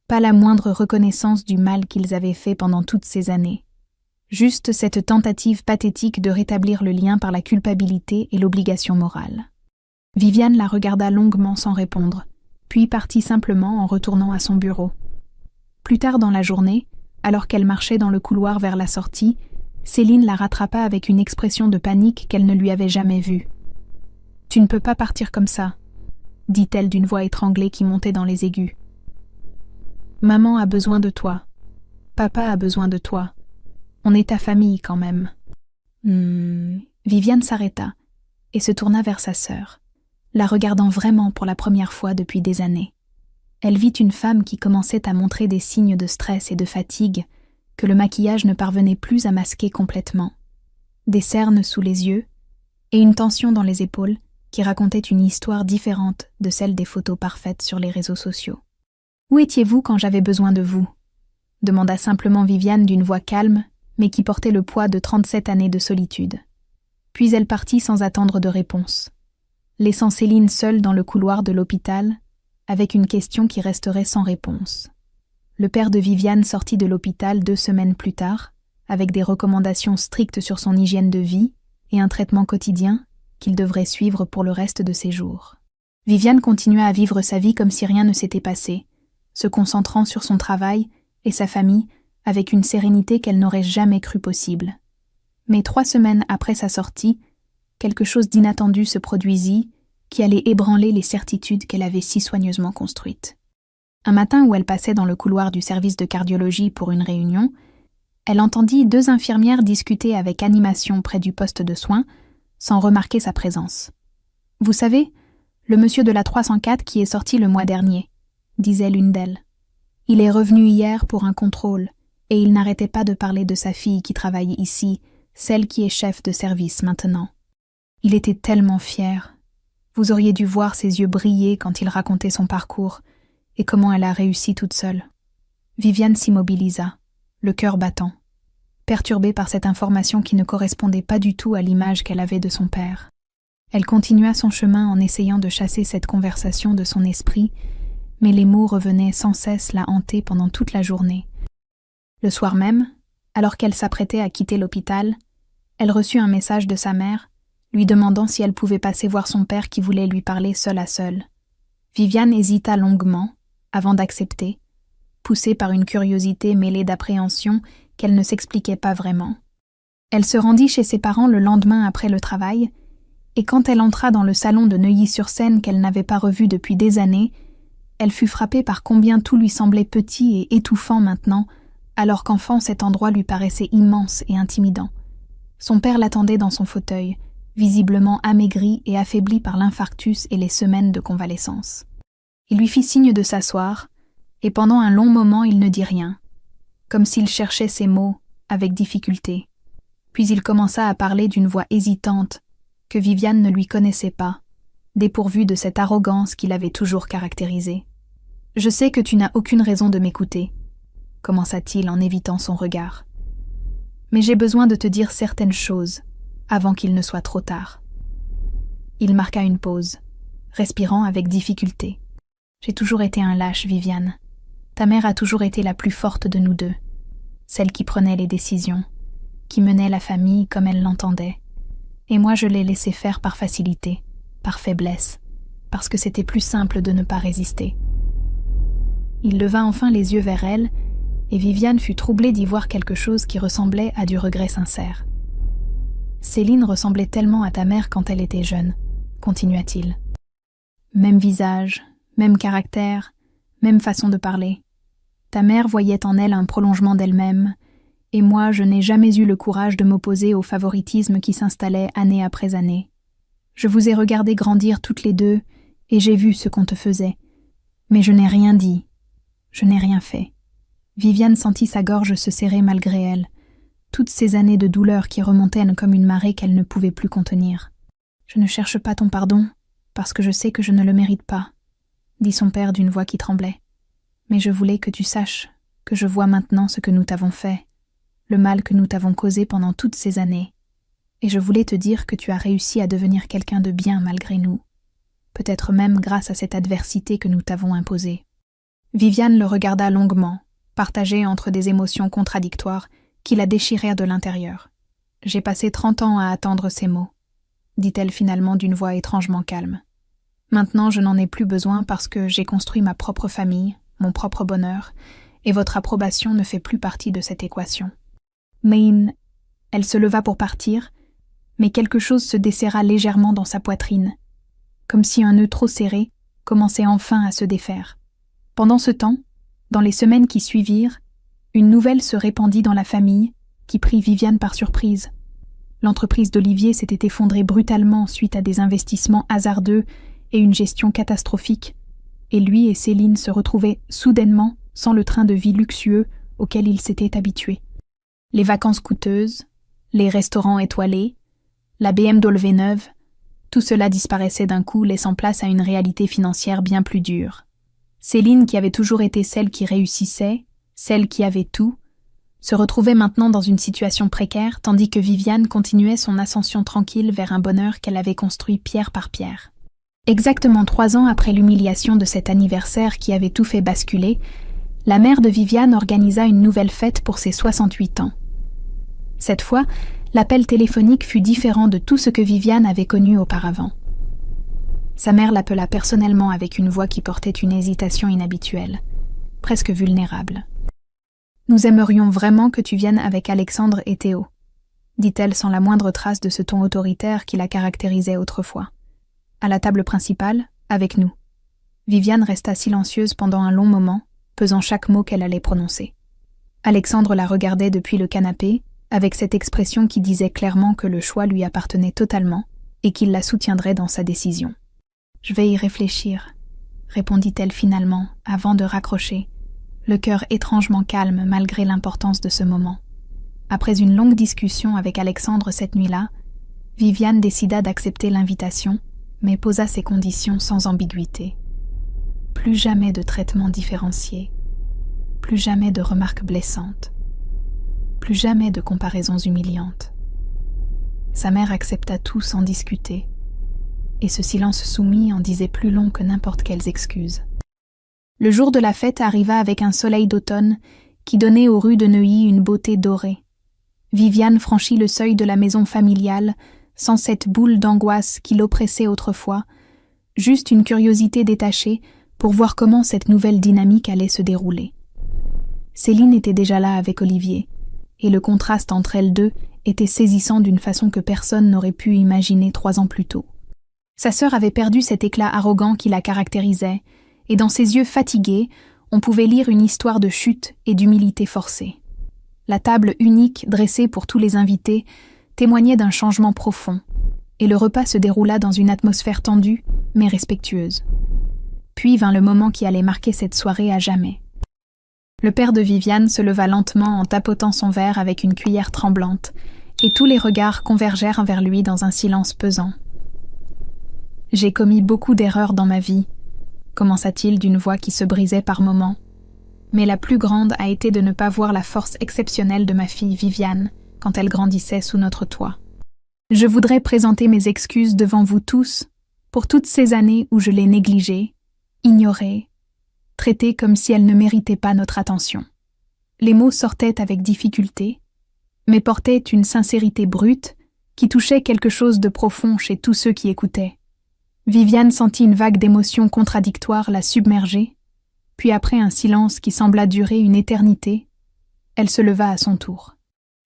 pas la moindre reconnaissance du mal qu'ils avaient fait pendant toutes ces années. Juste cette tentative pathétique de rétablir le lien par la culpabilité et l'obligation morale. Viviane la regarda longuement sans répondre, puis partit simplement en retournant à son bureau. Plus tard dans la journée, alors qu'elle marchait dans le couloir vers la sortie, Céline la rattrapa avec une expression de panique qu'elle ne lui avait jamais vue. « Tu ne peux pas partir comme ça », dit-elle d'une voix étranglée qui montait dans les aigus. « Maman a besoin de toi. Papa a besoin de toi. On est ta famille quand même. » Viviane s'arrêta et se tourna vers sa sœur, la regardant vraiment pour la première fois depuis des années. Elle vit une femme qui commençait à montrer des signes de stress et de fatigue que le maquillage ne parvenait plus à masquer complètement. Des cernes sous les yeux et une tension dans les épaules qui racontait une histoire différente de celle des photos parfaites sur les réseaux sociaux. « Où étiez-vous quand j'avais besoin de vous ?» demanda simplement Viviane d'une voix calme, mais qui portait le poids de 37 années de solitude. Puis elle partit sans attendre de réponse, laissant Céline seule dans le couloir de l'hôpital, avec une question qui resterait sans réponse. Le père de Viviane sortit de l'hôpital 2 semaines plus tard, avec des recommandations strictes sur son hygiène de vie et un traitement quotidien qu'il devrait suivre pour le reste de ses jours. Viviane continua à vivre sa vie comme si rien ne s'était passé, se concentrant sur son travail et sa famille avec une sérénité qu'elle n'aurait jamais cru possible. Mais 3 semaines après sa sortie, quelque chose d'inattendu se produisit qui allait ébranler les certitudes qu'elle avait si soigneusement construites. Un matin où elle passait dans le couloir du service de cardiologie pour une réunion, elle entendit 2 infirmières discuter avec animation près du poste de soins, sans remarquer sa présence. « Vous savez, le monsieur de la 304 qui est sorti le mois dernier, » disait l'une d'elles. « Il est revenu hier pour un contrôle, et il n'arrêtait pas de parler de sa fille qui travaille ici, celle qui est chef de service maintenant. Il était tellement fier. Vous auriez dû voir ses yeux briller quand il racontait son parcours, et comment elle a réussi toute seule. Viviane s'immobilisa, le cœur battant, perturbée par cette information qui ne correspondait pas du tout à l'image qu'elle avait de son père. Elle continua son chemin en essayant de chasser cette conversation de son esprit, mais les mots revenaient sans cesse la hanter pendant toute la journée. Le soir même, alors qu'elle s'apprêtait à quitter l'hôpital, elle reçut un message de sa mère, lui demandant si elle pouvait passer voir son père qui voulait lui parler seul à seul. Viviane hésita longuement, avant d'accepter, poussée par une curiosité mêlée d'appréhension qu'elle ne s'expliquait pas vraiment. Elle se rendit chez ses parents le lendemain après le travail, et quand elle entra dans le salon de Neuilly-sur-Seine qu'elle n'avait pas revu depuis des années, elle fut frappée par combien tout lui semblait petit et étouffant maintenant, alors qu'enfant cet endroit lui paraissait immense et intimidant. Son père l'attendait dans son fauteuil, visiblement amaigri et affaibli par l'infarctus et les semaines de convalescence. Il lui fit signe de s'asseoir, et pendant un long moment il ne dit rien, comme s'il cherchait ses mots, avec difficulté. Puis il commença à parler d'une voix hésitante, que Viviane ne lui connaissait pas, dépourvue de cette arrogance qui l'avait toujours caractérisée. « Je sais que tu n'as aucune raison de m'écouter, » commença-t-il en évitant son regard. « Mais j'ai besoin de te dire certaines choses, avant qu'il ne soit trop tard. » Il marqua une pause, respirant avec difficulté. « J'ai toujours été un lâche, Viviane. Ta mère a toujours été la plus forte de nous deux, celle qui prenait les décisions, qui menait la famille comme elle l'entendait. Et moi je l'ai laissé faire par facilité, par faiblesse, parce que c'était plus simple de ne pas résister. » Il leva enfin les yeux vers elle, et Viviane fut troublée d'y voir quelque chose qui ressemblait à du regret sincère. « Céline ressemblait tellement à ta mère quand elle était jeune, » continua-t-il. « Même visage, même caractère, même façon de parler. Ta mère voyait en elle un prolongement d'elle-même, et moi je n'ai jamais eu le courage de m'opposer au favoritisme qui s'installait année après année. Je vous ai regardé grandir toutes les deux, et j'ai vu ce qu'on te faisait. Mais je n'ai rien dit. Je n'ai rien fait. » Viviane sentit sa gorge se serrer malgré elle, toutes ces années de douleur qui remontaient comme une marée qu'elle ne pouvait plus contenir. « Je ne cherche pas ton pardon, parce que je sais que je ne le mérite pas, » dit son père d'une voix qui tremblait. « Mais je voulais que tu saches que je vois maintenant ce que nous t'avons fait, le mal que nous t'avons causé pendant toutes ces années, et je voulais te dire que tu as réussi à devenir quelqu'un de bien malgré nous, peut-être même grâce à cette adversité que nous t'avons imposée. » Viviane le regarda longuement, partagée entre des émotions contradictoires qui la déchirèrent de l'intérieur. « J'ai passé 30 ans à attendre ces mots, » dit-elle finalement d'une voix étrangement calme. « Maintenant je n'en ai plus besoin parce que j'ai construit ma propre famille, mon propre bonheur, et votre approbation ne fait plus partie de cette équation. » Mais elle se leva pour partir, mais quelque chose se desserra légèrement dans sa poitrine, comme si un nœud trop serré commençait enfin à se défaire. Pendant ce temps, dans les semaines qui suivirent, une nouvelle se répandit dans la famille qui prit Viviane par surprise. L'entreprise d'Olivier s'était effondrée brutalement suite à des investissements hasardeux et une gestion catastrophique, et lui et Céline se retrouvaient soudainement sans le train de vie luxueux auquel ils s'étaient habitués. Les vacances coûteuses, les restaurants étoilés, la BMW neuve, tout cela disparaissait d'un coup, laissant place à une réalité financière bien plus dure. Céline, qui avait toujours été celle qui réussissait, celle qui avait tout, se retrouvait maintenant dans une situation précaire, tandis que Viviane continuait son ascension tranquille vers un bonheur qu'elle avait construit pierre par pierre. Exactement 3 ans après l'humiliation de cet anniversaire qui avait tout fait basculer, la mère de Viviane organisa une nouvelle fête pour ses 68 ans. Cette fois, l'appel téléphonique fut différent de tout ce que Viviane avait connu auparavant. Sa mère l'appela personnellement avec une voix qui portait une hésitation inhabituelle, presque vulnérable. « Nous aimerions vraiment que tu viennes avec Alexandre et Théo, » dit-elle sans la moindre trace de ce ton autoritaire qui la caractérisait autrefois. « À la table principale, avec nous. » Viviane resta silencieuse pendant un long moment, pesant chaque mot qu'elle allait prononcer. Alexandre la regardait depuis le canapé, avec cette expression qui disait clairement que le choix lui appartenait totalement et qu'il la soutiendrait dans sa décision. « Je vais y réfléchir, » répondit-elle finalement, avant de raccrocher, le cœur étrangement calme malgré l'importance de ce moment. Après une longue discussion avec Alexandre cette nuit-là, Viviane décida d'accepter l'invitation, mais posa ses conditions sans ambiguïté. Plus jamais de traitement différencié. Plus jamais de remarques blessantes. Plus jamais de comparaisons humiliantes. Sa mère accepta tout sans discuter, et ce silence soumis en disait plus long que n'importe quelles excuses. Le jour de la fête arriva avec un soleil d'automne qui donnait aux rues de Neuilly une beauté dorée. Viviane franchit le seuil de la maison familiale sans cette boule d'angoisse qui l'oppressait autrefois, juste une curiosité détachée pour voir comment cette nouvelle dynamique allait se dérouler. Céline était déjà là avec Olivier, et le contraste entre elles deux était saisissant d'une façon que personne n'aurait pu imaginer 3 ans plus tôt. Sa sœur avait perdu cet éclat arrogant qui la caractérisait, et dans ses yeux fatigués, on pouvait lire une histoire de chute et d'humilité forcée. La table unique dressée pour tous les invités témoignait d'un changement profond, et le repas se déroula dans une atmosphère tendue, mais respectueuse. Puis vint le moment qui allait marquer cette soirée à jamais. Le père de Viviane se leva lentement en tapotant son verre avec une cuillère tremblante, et tous les regards convergèrent vers lui dans un silence pesant. « J'ai commis beaucoup d'erreurs dans ma vie, » commença-t-il d'une voix qui se brisait par moments. Mais la plus grande a été de ne pas voir la force exceptionnelle de ma fille Viviane quand elle grandissait sous notre toit. Je voudrais présenter mes excuses devant vous tous pour toutes ces années où je l'ai négligée, ignorée, traitée comme si elle ne méritait pas notre attention. Les mots sortaient avec difficulté, mais portaient une sincérité brute qui touchait quelque chose de profond chez tous ceux qui écoutaient. Viviane sentit une vague d'émotions contradictoires la submerger, puis après un silence qui sembla durer une éternité, elle se leva à son tour.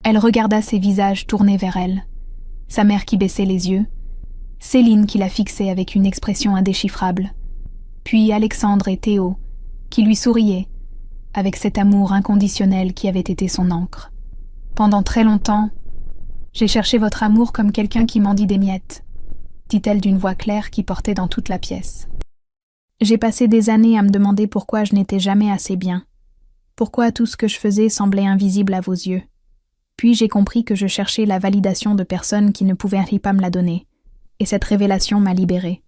Elle regarda ces visages tournés vers elle, sa mère qui baissait les yeux, Céline qui la fixait avec une expression indéchiffrable, puis Alexandre et Théo qui lui souriaient, avec cet amour inconditionnel qui avait été son ancre. Pendant très longtemps, j'ai cherché votre amour comme quelqu'un qui mendie des miettes, dit-elle d'une voix claire qui portait dans toute la pièce. J'ai passé des années à me demander pourquoi je n'étais jamais assez bien, pourquoi tout ce que je faisais semblait invisible à vos yeux. Puis j'ai compris que je cherchais la validation de personnes qui ne pouvaient pas me la donner, et cette révélation m'a libérée.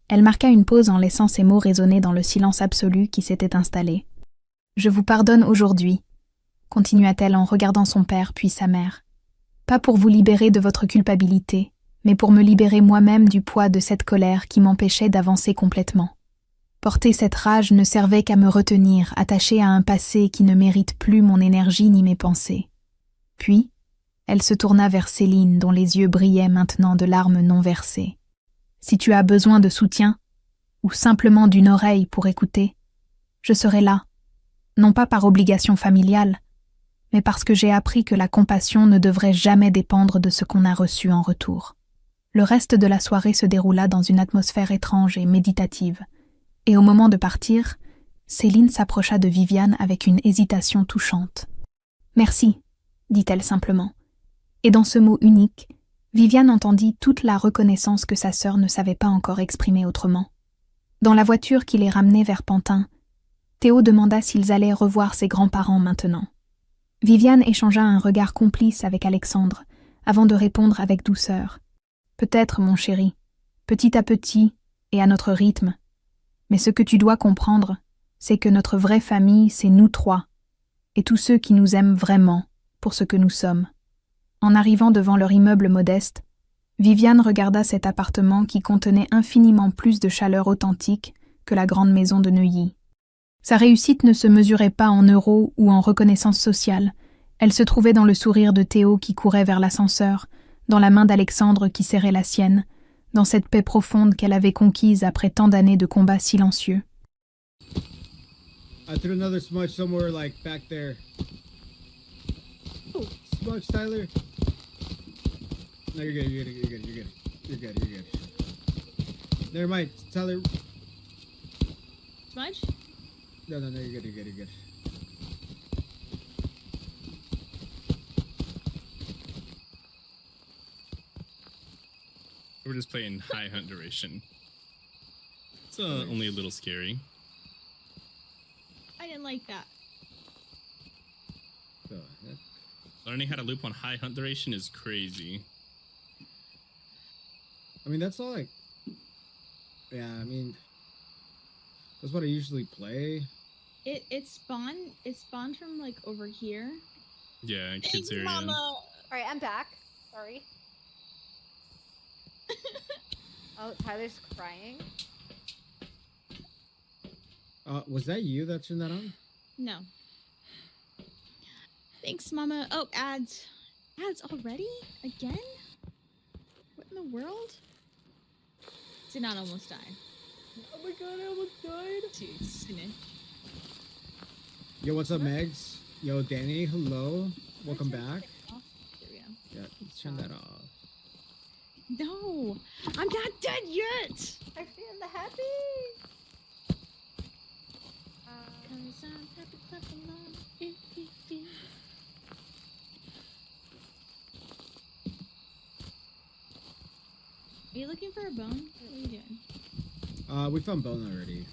Elle marqua une pause en laissant ces mots résonner dans le silence absolu qui s'était installé. « Je vous pardonne aujourd'hui », continua-t-elle en regardant son père puis sa mère. « Pas pour vous libérer de votre culpabilité, mais pour me libérer moi-même du poids de cette colère qui m'empêchait d'avancer complètement. Porter cette rage ne servait qu'à me retenir, attachée à un passé qui ne mérite plus mon énergie ni mes pensées. » Puis, elle se tourna vers Céline, dont les yeux brillaient maintenant de larmes non versées. « Si tu as besoin de soutien, ou simplement d'une oreille pour écouter, je serai là, non pas par obligation familiale, mais parce que j'ai appris que la compassion ne devrait jamais dépendre de ce qu'on a reçu en retour. » Le reste de la soirée se déroula dans une atmosphère étrange et méditative, et au moment de partir, Céline s'approcha de Viviane avec une hésitation touchante. « Merci », dit-elle simplement, et dans ce mot unique, Viviane entendit toute la reconnaissance que sa sœur ne savait pas encore exprimer autrement. Dans la voiture qui les ramenait vers Pantin, Théo demanda s'ils allaient revoir ses grands-parents maintenant. Viviane échangea un regard complice avec Alexandre, avant de répondre avec douceur. « Peut-être, mon chéri, petit à petit et à notre rythme, mais ce que tu dois comprendre, c'est que notre vraie famille, c'est nous 3, et tous ceux qui nous aiment vraiment pour ce que nous sommes. » En arrivant devant leur immeuble modeste, Viviane regarda cet appartement qui contenait infiniment plus de chaleur authentique que la grande maison de Neuilly. Sa réussite ne se mesurait pas en euros ou en reconnaissance sociale, elle se trouvait dans le sourire de Théo qui courait vers l'ascenseur, dans la main d'Alexandre qui serrait la sienne, dans cette paix profonde qu'elle avait conquise après tant d'années de combats silencieux. I threw another smudge somewhere like back there. Oh, smudge, Tyler. No, you're good, you're good, you're good, you're good. You're good, you're good. Never mind, Tyler. Smudge? No, you're good, you're good, you're good. We're just playing high hunt duration. It's only a little scary. I didn't like that. So, yeah. Learning how to loop on high hunt duration is crazy. I mean, that's all like... Yeah, I mean... That's what I usually play. It spawned from like over here. Yeah, kids Thanks, area. Mama. All right, I'm back. Sorry. Oh, Tyler's crying. Was that you that turned that on? No. Thanks, Mama. Oh, ads. Ads already? Again? What in the world? Did not almost die. Oh my god, I almost died. Dude, snitch. Yo, what's up, Megs? Yo, Danny, hello. Welcome Turn back. it off. There we go. Yeah, let's turn that off. No, I'm not dead yet. I feel the happy. Cause I'm happy, clap along if you feel. Are you looking for a bone? What are you doing? We found Bone already.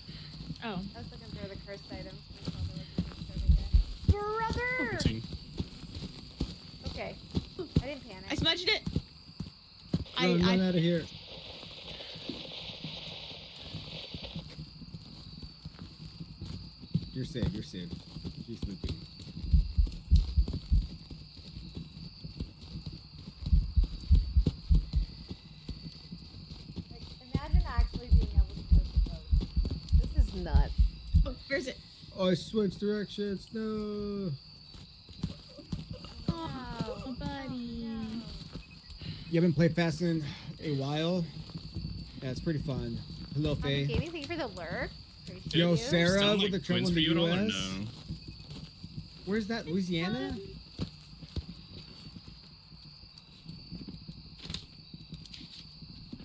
Oh. I was looking for the cursed items. My father was looking for it again. Brother! Opportune. Okay. I didn't panic. I smudged it. Run out of here. You're safe, you're safe. She's looping. Like, imagine actually being able to push the boat. This is nuts. Oh, where's it? Oh, I switched directions. No. Oh, buddy. You haven't played Fast in a while? Yeah, it's pretty fun. Hello, Faye. Gaming, thank you for the lurk. Appreciate Yo, you. Sarah Sound with the like trouble twins in for the you at all or US. no? Where's that? Louisiana?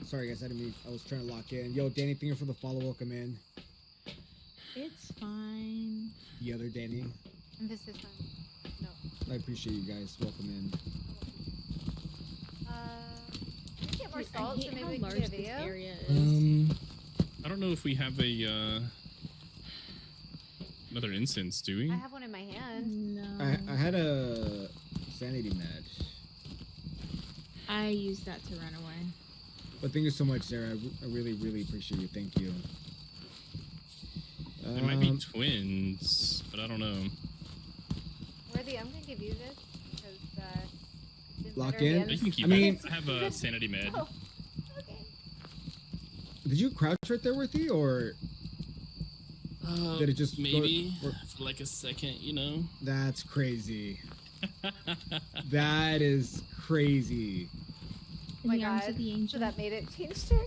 Sorry, guys. I didn't mean. I was trying to lock in. Yo, Danny, thank you for the follow. Welcome in. It's fine. The other Danny. Emphasis on no. I appreciate you guys. Welcome in. Can we get more Dude, I salt so hate maybe how we can large get a this video? area is. I don't know if we have a another instance, do we? I have one in my hand. No. I had a sanity match. I used that to run away. But thank you so much, Sarah. I really, really appreciate you. Thank you. It might be twins, but I don't know. Worthy, I'm gonna give you this because it's Lock better in? against- You can keep I mean- it. I have a sanity med. Oh, okay. Did you crouch right there with you, or did it just go- maybe or- for like a second, you know? That's crazy. That is crazy. Oh my In the arms god. of the angel. So that made it changed her.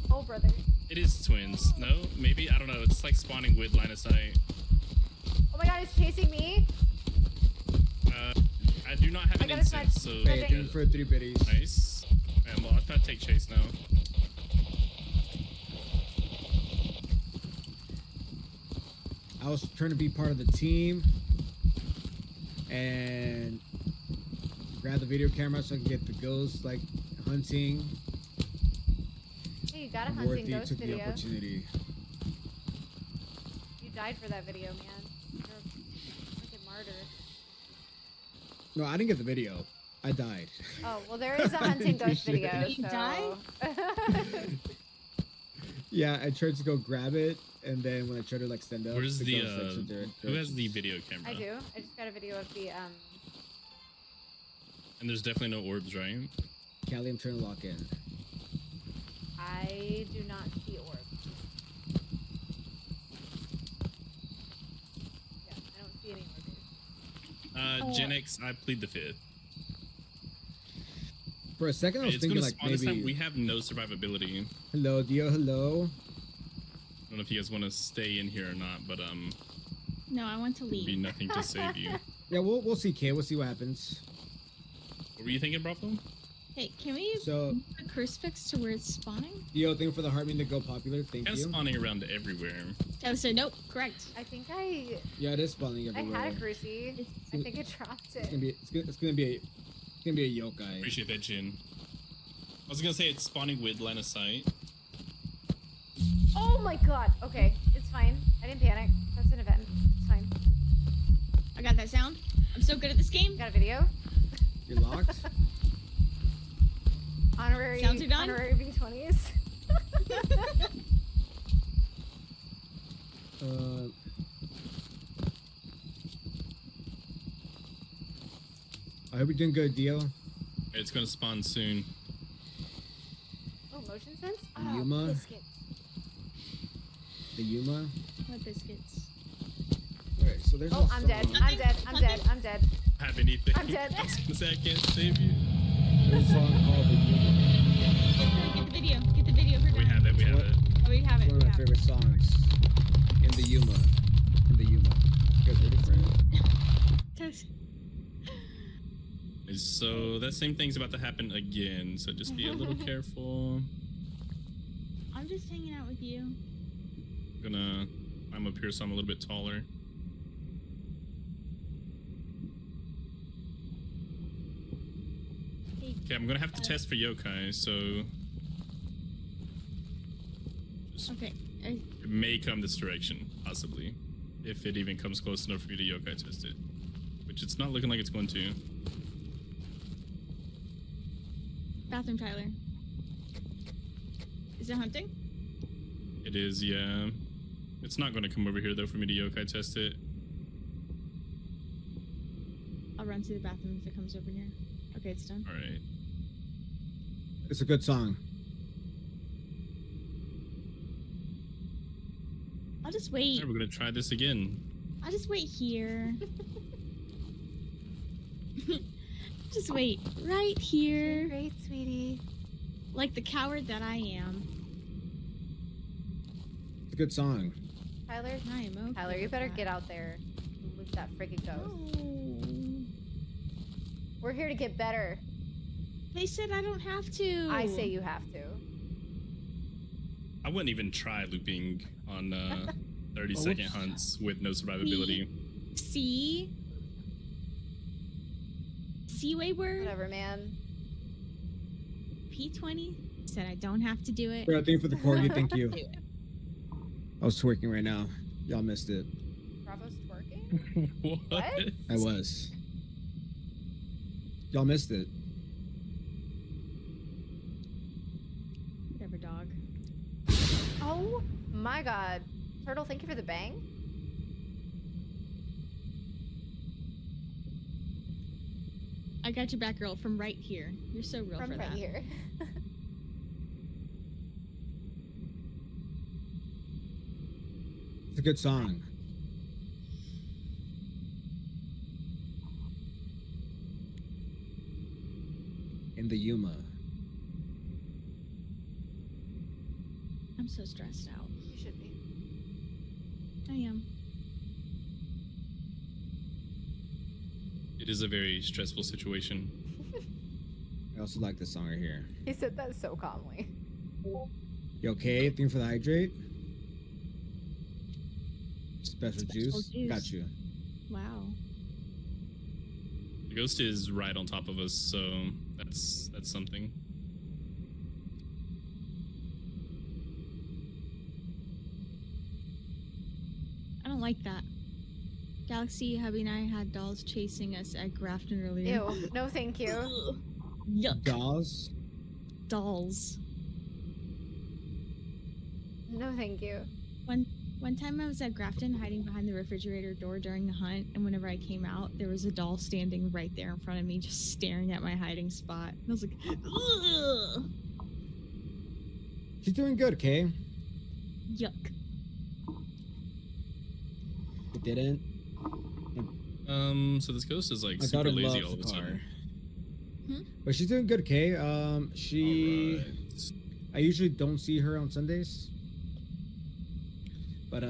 Oh brother. It is twins. No, maybe I don't know. It's like spawning with line of sight. Oh my god, it's chasing me. I do not have I an got a instance, smack. so Okay. Thank you for 3 biddies. nice. And well, I'll try to take chase now. I was trying to be part of the team and grab the video camera so I can get the ghosts like hunting. Hey, you got a hunting Worthy ghost took the video. opportunity. You died for that video, man. You're a freaking martyr. No, I didn't get the video. I died. Oh, well there is a hunting ghost video, You so... died? Yeah, I tried to go grab it, and then when I tried to like stand up, Where's the ghost, like, stood there- who has the video camera? I do. I just got a video of the And there's definitely no orbs, right? Callie, I'm trying to lock in. I do not see orbs. Yeah, I don't see any orbs. Oh. Gen X, I plead the fifth. For a second, I was It's thinking gonna like spawn this time. We maybe. have no survivability. Hello, Dio. Hello. I don't know if you guys want to stay in here or not, but No, I want to there'd be leave. nothing to save you. Yeah, we'll see, Kay. We'll see what happens. What were you thinking, Bravo? Hey, can we So, move the crucifix to where it's spawning? Dio, thank you for the heart to go popular. Thank Kind of you. spawning around everywhere. Oh, so nope, correct. I think I Yeah, it is spawning everywhere. had a cruci. It's, I think I dropped It's it. gonna be a yokai. Appreciate that, Jin. I was gonna say it's spawning with line of sight. Oh my god. Okay, it's fine. I didn't panic. That's an event. It's fine. I got that sound. I'm so good at this game. Got a video. You're locked. Honorary Sounds are done. honorary V20s. hope you're doing good, Dio. It's gonna spawn soon. Oh, motion sense? Yuma? Biscuits. The Yuma. What biscuits? Alright, so there's Oh, a I'm dead. song. I'm dead. I'm dead. I'm dead. Have anything? I'm dead. I was gonna say I can't save you. There's a song called The Yuma. Get the video. Get the video. For We have it. We have it. Oh, we have It's it. one of my favorite songs. In the Yuma. In the Yuma. You guys ready for it? So that same thing's about to happen again. So just be a little careful. I'm just hanging out with you. I'm up here, so I'm a little bit taller. Hey, Okay, I'm gonna have to test for yokai. So okay. it may come this direction, possibly, if it even comes close enough for you to yokai test it. Which it's not looking like it's going to. Bathroom, Tyler. Is it hunting? It is, yeah. It's not going to come over here though for me to yokai test it. I'll run to the bathroom if it comes over here. Okay, it's done. All right. It's a good song. I'll just wait. Alright, we're gonna try this again. I'll just wait here. Just wait right here, Great, sweetie. like the coward that I am. It's a good song. Tyler, I am okay. Tyler, you with better that. get out there and move that freaking ghost. No. We're here to get better. They said I don't have to. I say you have to. I wouldn't even try looping on 30 Oh, second whoops. hunts with no survivability. See? See, Wayward? Whatever, man. P20 said I don't have to do it. Thank you for the corgi. Thank you. Do it. I was twerking right now. Y'all missed it. Bravo's twerking? What? I was. Y'all missed it. Whatever, dog. Oh my god. Turtle, thank you for the bang. I got your back, girl, from right here. You're so real From for right that. here. It's a good song. In the Yuma. I'm so stressed out. You should be. I am. It is a very stressful situation. I also like this song right here. He said that so calmly. You okay? Thing for the hydrate? Special juice? juice. Got you. Wow. The ghost is right on top of us, so that's something. I don't like that. Galaxy, hubby, and I had dolls chasing us at Grafton earlier. Ew. No, thank you. Ugh. Yuck. Gauze? Dolls. No, thank you. One time I was at Grafton hiding behind the refrigerator door during the hunt, and whenever I came out, there was a doll standing right there in front of me, just staring at my hiding spot. And I was like, ugh. She's doing good, okay? Yuck. It didn't. So this ghost is like My super daughter lazy loves all of a the car. sudden. But she's doing good, okay? She... Alright. I usually don't see her on Sundays. But,